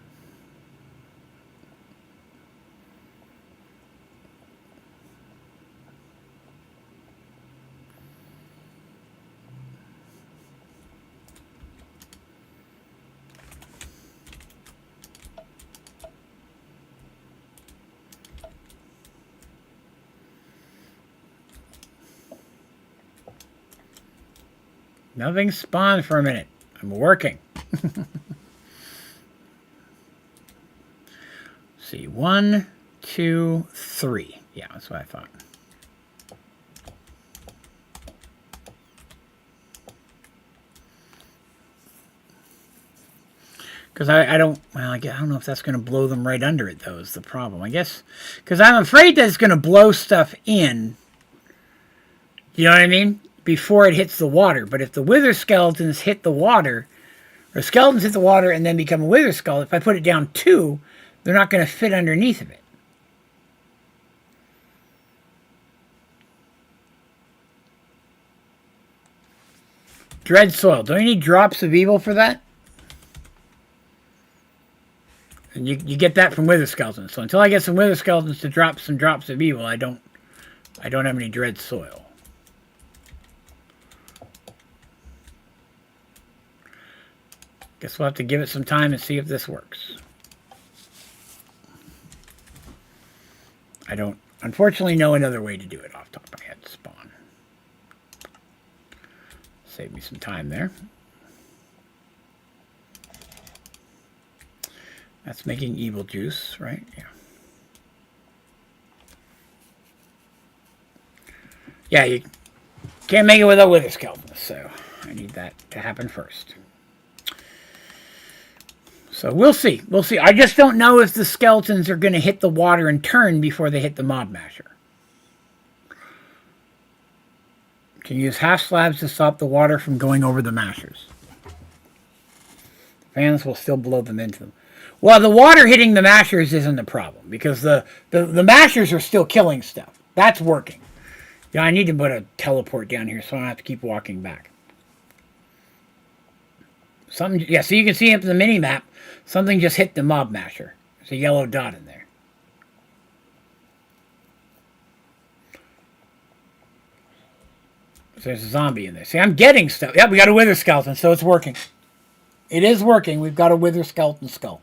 Nothing spawned for a minute. I'm working. See, 1, 2, 3. Yeah, that's what I thought. Because I don't know if that's going to blow them right under it, though, is the problem. I guess, because I'm afraid that it's going to blow stuff in. You know what I mean? Before it hits the water. But if the wither skeletons hit the water, or skeletons hit the water and then become a wither skeleton, if I put it down 2, they're not going to fit underneath of it. Dread soil. Don't you need drops of evil for that? And you get that from wither skeletons. So until I get some wither skeletons to drop some drops of evil, I don't have any dread soil. Guess we'll have to give it some time and see if this works. I don't, unfortunately, know another way to do it off the top of my head. Spawn. Save me some time there. That's making evil juice, right? Yeah. Yeah, you can't make it without wither skeletons, so I need that to happen first. So we'll see. We'll see. I just don't know if the skeletons are going to hit the water and turn before they hit the mob masher. Can use half slabs to stop the water from going over the mashers. Fans will still blow them into them. Well, the water hitting the mashers isn't the problem because the mashers are still killing stuff. That's working. Yeah, I need to put a teleport down here so I don't have to keep walking back. Something, yeah, so you can see up in the mini map, something just hit the mob masher. There's a yellow dot in there. So there's a zombie in there. See, I'm getting stuff. Yeah, we got a wither skeleton, so it's working. It is working. We've got a wither skeleton skull.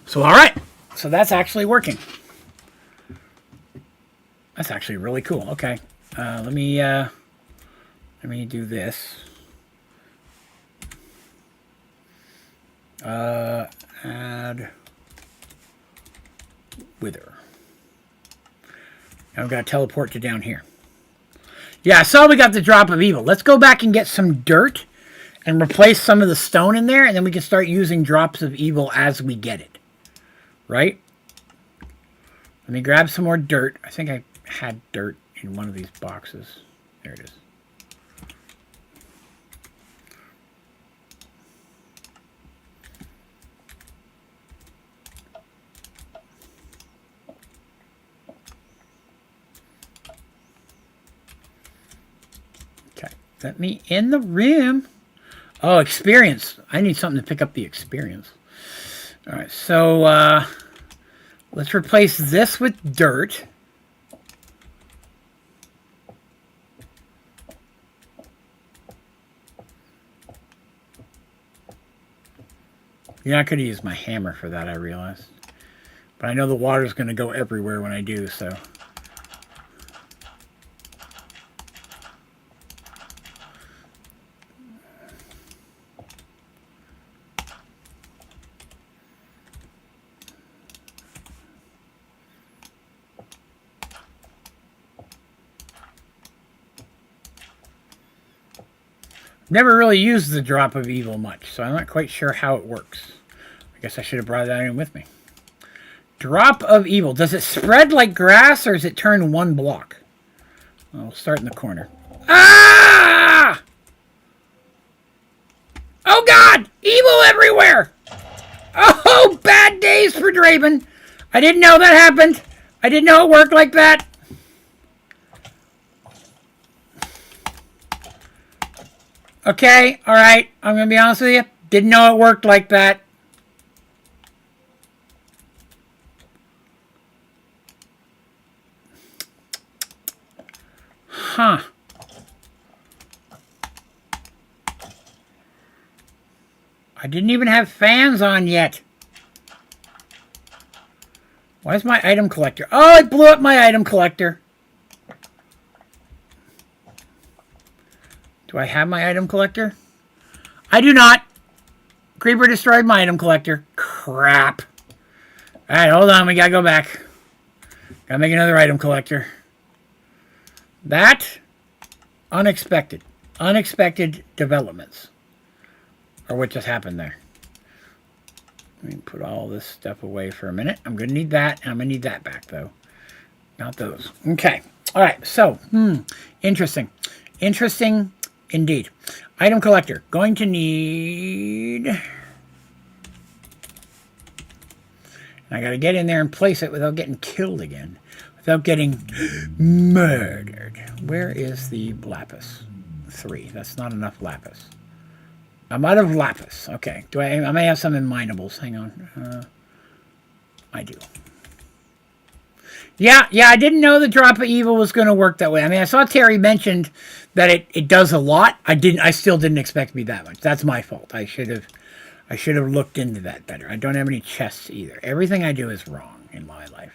So, all right. So that's actually working. That's actually really cool. Okay. Let me do this. Add wither. Now we've got to teleport to down here. Yeah, I saw we got the drop of evil. Let's go back and get some dirt and replace some of the stone in there, and then we can start using drops of evil as we get it. Right? Let me grab some more dirt. I think I had dirt in one of these boxes. There it is. Okay, let me in the room. Oh, experience. I need something to pick up the experience. All right, so let's replace this with dirt. Yeah, I could have used my hammer for that, I realized. But I know the water's going to go everywhere when I do, so. Never really used the drop of evil much, so I'm not quite sure how it works. I guess I should have brought that in with me. Drop of evil. Does it spread like grass, or does it turn one block? Well, we'll start in the corner. Ah! Oh, God! Evil everywhere! Oh, bad days for Draven. I didn't know that happened. I didn't know it worked like that. Okay, alright, I'm going to be honest with you. Didn't know it worked like that. Huh. I didn't even have fans on yet. Why is my item collector? Oh, it blew up my item collector. Do I have my item collector? I do not. Creeper destroyed my item collector. Crap. Alright, hold on. We gotta go back. Gotta make another item collector. That, unexpected. Unexpected developments are what just happened there. Let me put all this stuff away for a minute. I'm gonna need that, and I'm gonna need that back, though. Not those. Okay. Alright, so, interesting. Interesting. Indeed. Item collector. Going to need... I gotta get in there and place it without getting killed again. Without getting murdered. Where is the lapis? 3. That's not enough lapis. I'm out of lapis. Okay. I may have some in minables. Hang on. I do. Yeah, I didn't know the drop of evil was going to work that way. I mean, I saw Terry mentioned that it does a lot. I still didn't expect to be that much. That's my fault. I should have looked into that better. I don't have any chests either. Everything I do is wrong in my life.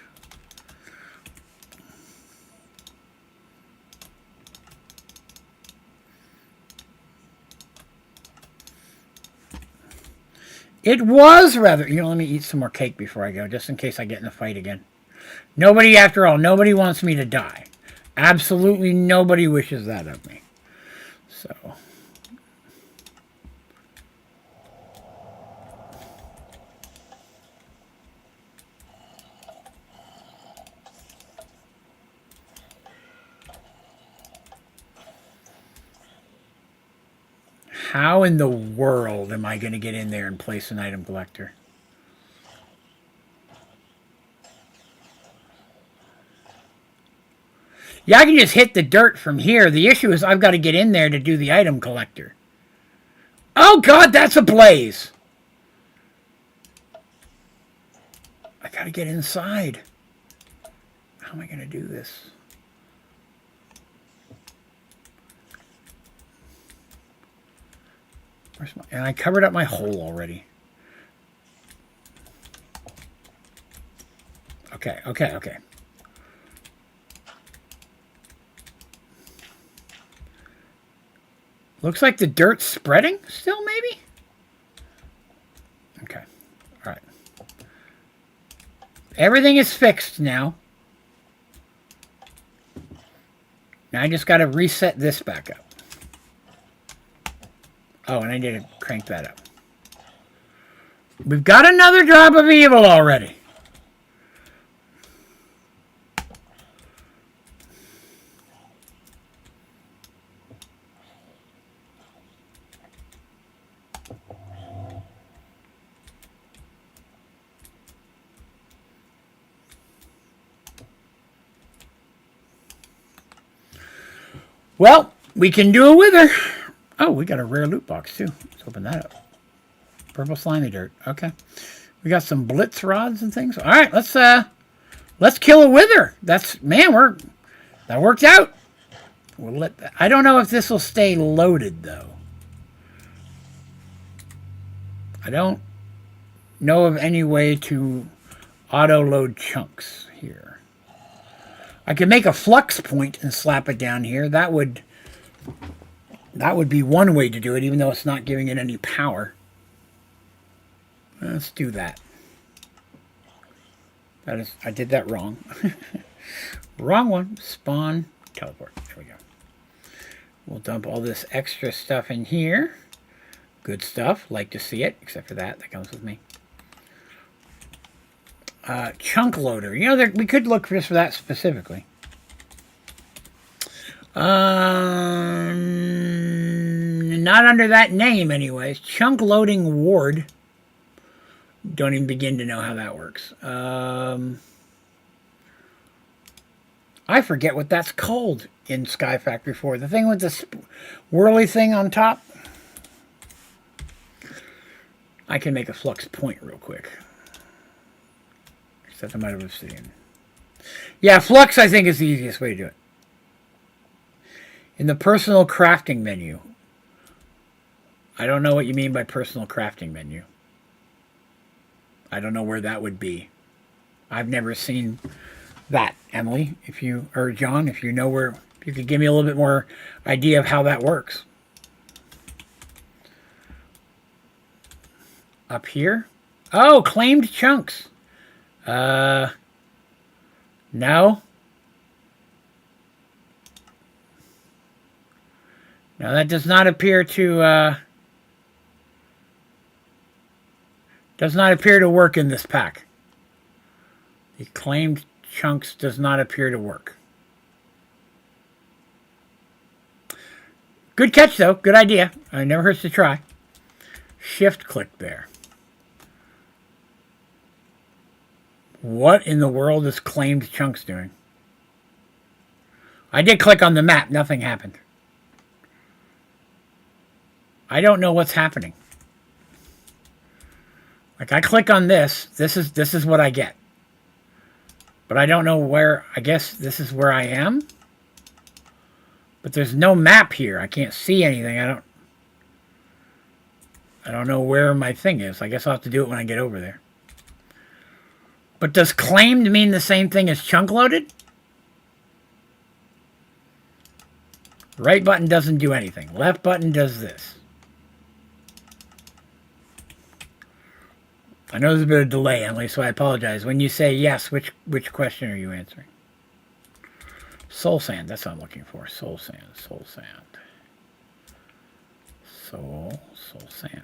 It was rather... let me eat some more cake before I go, just in case I get in a fight again. Nobody, after all, nobody wants me to die. Absolutely nobody wishes that of me. So... How in the world am I going to get in there and place an item collector? Yeah, I can just hit the dirt from here. The issue is I've got to get in there to do the item collector. Oh, God, that's a blaze. I got to get inside. How am I going to do this? Where's my... And I covered up my hole already. Okay, okay, okay. Looks like the dirt's spreading still, maybe? Okay, all right. Everything is fixed now. Now I just got to reset this back up. Oh, and I need to crank that up. We've got another drop of evil already. Well, we can do a wither. Oh, we got a rare loot box too. Let's open that up. Purple slimy dirt. Okay. We got some blitz rods and things. All right, let's kill a wither. That's, man, that worked out. We'll I don't know if this will stay loaded though. I don't know of any way to auto load chunks here. I could make a flux point and slap it down here. That would be one way to do it, even though it's not giving it any power. Let's do that. I did that wrong. Wrong one. Spawn, teleport. There we go. We'll dump all this extra stuff in here. Good stuff. Like to see it, except for that. That comes with me. Chunk loader. You know, we could look just for that specifically. Not under that name, anyways. Chunk loading ward. Don't even begin to know how that works. I forget what that's called in Sky Factory 4. The thing with the whirly thing on top. I can make a flux point real quick. Except I'm out of obsidian. Yeah, flux I think is the easiest way to do it. In the personal crafting menu. I don't know what you mean by personal crafting menu. I don't know where that would be. I've never seen that, Emily. Or John, if you know where, if you could give me a little bit more idea of how that works. Up here? Oh, claimed chunks. No. No, that does not appear to work in this pack. The claimed chunks does not appear to work. Good catch though, good idea. It never hurts to try. Shift click there. What in the world is claimed chunks doing? I did click on the map, nothing happened. I don't know what's happening. Like I click on this is what I get. But I don't know where, I guess this is where I am. But there's no map here. I can't see anything. I don't know where my thing is. I guess I'll have to do it when I get over there. But does claimed mean the same thing as chunk loaded? Right button doesn't do anything. Left button does this. I know there's a bit of delay, Emily, so I apologize. When you say yes, which question are you answering? Soul sand, that's what I'm looking for. Soul sand, soul sand. Soul sand.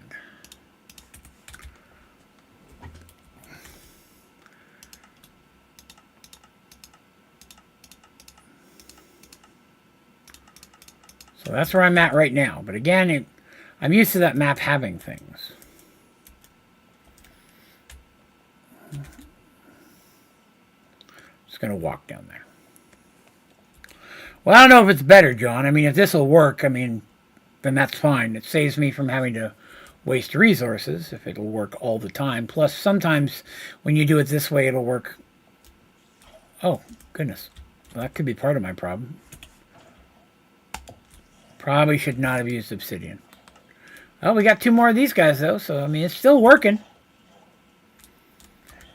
So that's where I'm at right now. But again, I'm used to that map having things. Just going to walk down there. Well, I don't know if it's better, John. I mean, if this will work, I mean, then that's fine. It saves me from having to waste resources if it'll work all the time. Plus, sometimes when you do it this way, it'll work. Oh, goodness. Well, that could be part of my problem. Probably should not have used obsidian. Oh, we got 2 more of these guys, though, so, I mean, it's still working.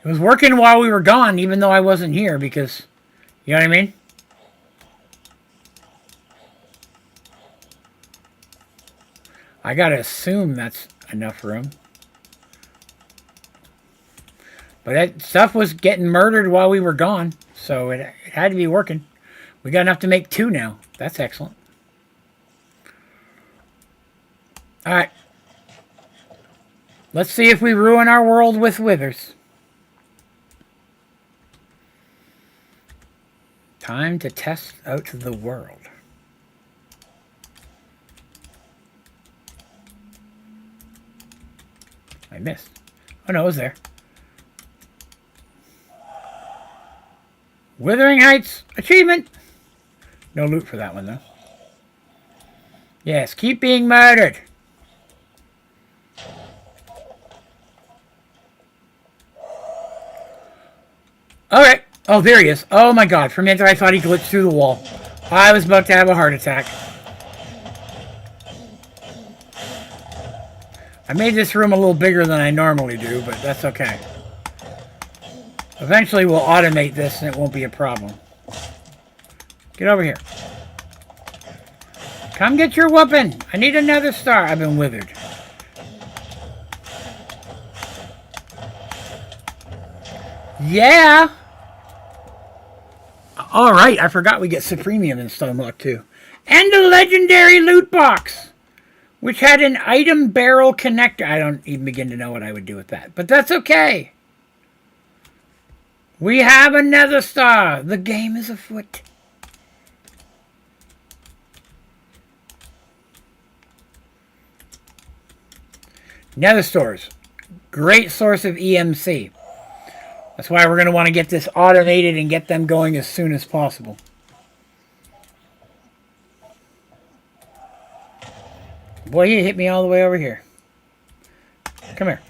It was working while we were gone, even though I wasn't here, because, you know what I mean? I gotta assume that's enough room. But that stuff was getting murdered while we were gone, so it had to be working. We got enough to make 2 now. That's excellent. Alright. Let's see if we ruin our world with withers. Time to test out the world. I missed. Oh no, it was there. Withering Heights achievement. No loot for that one though. Yes, keep being murdered. Alright. Oh, there he is. Oh my god. For a minute I thought he glitched through the wall. I was about to have a heart attack. I made this room a little bigger than I normally do, but that's okay. Eventually we'll automate this and it won't be a problem. Get over here. Come get your whooping. I need another star. I've been withered. Yeah! Alright, I forgot we get Supremium in Stoneblock too. And a legendary loot box! Which had an item barrel connector. I don't even begin to know what I would do with that. But that's okay. We have another star. The game is afoot. Nether stores. Great source of EMC. That's why we're going to want to get this automated and get them going as soon as possible. Boy, you hit me all the way over here. Come here.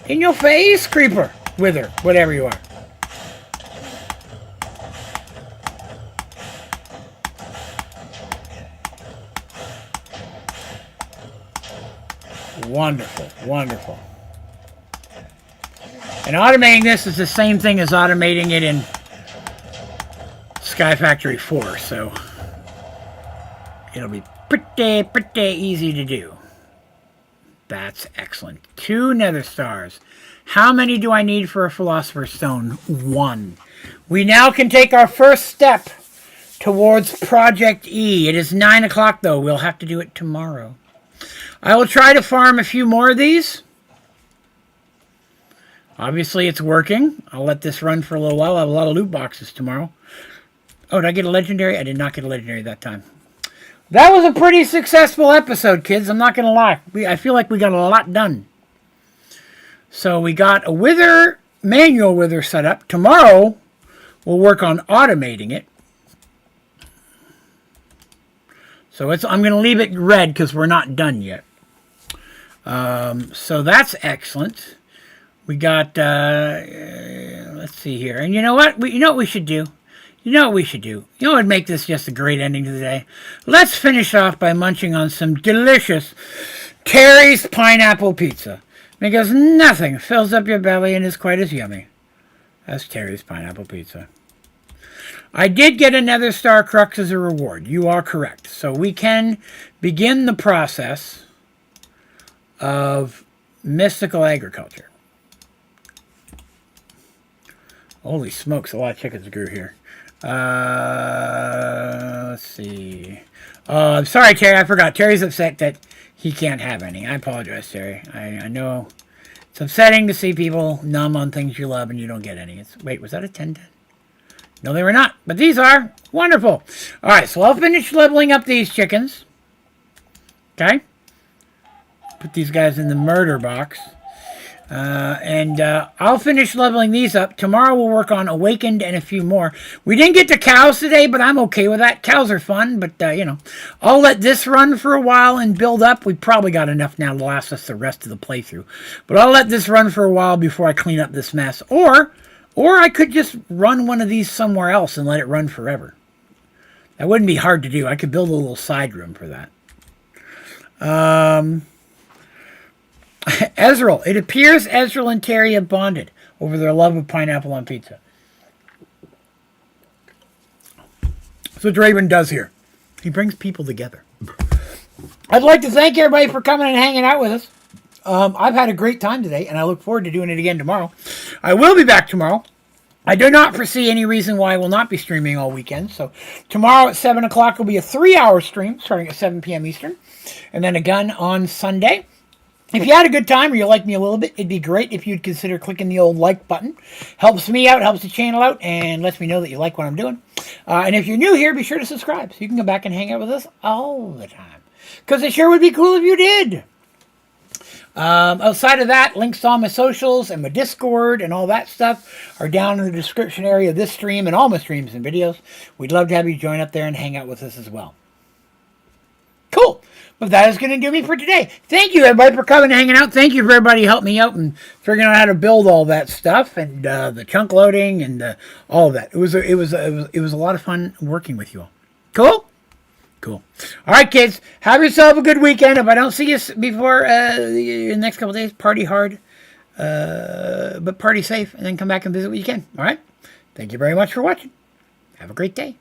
In your face, creeper. Wither, whatever you are. Wonderful, wonderful. And automating this is the same thing as automating it in Sky Factory 4, so it'll be pretty easy to do. That's excellent. 2 nether stars. How many do I need for a Philosopher's Stone? 1. We now can take our first step towards Project E. It is 9 o'clock, though. We'll have to do it tomorrow. I will try to farm a few more of these. Obviously, it's working. I'll let this run for a little while. I have a lot of loot boxes tomorrow. Oh, did I get a legendary? I did not get a legendary that time. That was a pretty successful episode, kids. I'm not going to lie. I feel like we got a lot done. So we got a wither, manual wither set up. Tomorrow, we'll work on automating it. So I'm going to leave it red because we're not done yet. So that's excellent. We got, let's see here. And you know what? You know what we should do? You know what we should do? You know what would make this just a great ending to the day? Let's finish off by munching on some delicious Terry's pineapple pizza. Because nothing fills up your belly and is quite as yummy as Terry's pineapple pizza. I did get another Star Crux as a reward. You are correct. So we can begin the process of mystical agriculture. Holy smokes, a lot of chickens grew here. Let's see. I'm sorry, Terry, I forgot. Terry's upset that he can't have any. I apologize, Terry. I know it's upsetting to see people numb on things you love and you don't get any. Wait, was that a 10-10? No, they were not. But these are. Wonderful. All right, so I'll finish leveling up these chickens. Okay? Put these guys in the murder box. And I'll finish leveling these up. Tomorrow we'll work on Awakened and a few more. We didn't get to cows today, but I'm okay with that. Cows are fun, but, I'll let this run for a while and build up. We probably got enough now to last us the rest of the playthrough. But I'll let this run for a while before I clean up this mess. Or I could just run one of these somewhere else and let it run forever. That wouldn't be hard to do. I could build a little side room for that. Ezreal. It appears Ezreal and Terry have bonded over their love of pineapple on pizza. That's what Draven does here. He brings people together. I'd like to thank everybody for coming and hanging out with us. I've had a great time today, and I look forward to doing it again tomorrow. I will be back tomorrow. I do not foresee any reason why I will not be streaming all weekend. So tomorrow at 7 o'clock will be a 3-hour stream starting at 7 p.m. Eastern. And then again on Sunday. If you had a good time or you like me a little bit, it'd be great if you'd consider clicking the old like button. Helps me out, helps the channel out, and lets me know that you like what I'm doing. And if you're new here, be sure to subscribe so you can come back and hang out with us all the time. Because it sure would be cool if you did. Outside of that, links to all my socials and my Discord and all that stuff are down in the description area of this stream and all my streams and videos. We'd love to have you join up there and hang out with us as well. Cool. But that is going to do me for today. Thank you, everybody, for coming and hanging out. Thank you for everybody who helped me out and figuring out how to build all that stuff and the chunk loading and all of that. It was a lot of fun working with you all. Cool? Cool. All right, kids. Have yourself a good weekend. If I don't see you before the next couple of days, party hard, but party safe, and then come back and visit when you can. All right? Thank you very much for watching. Have a great day.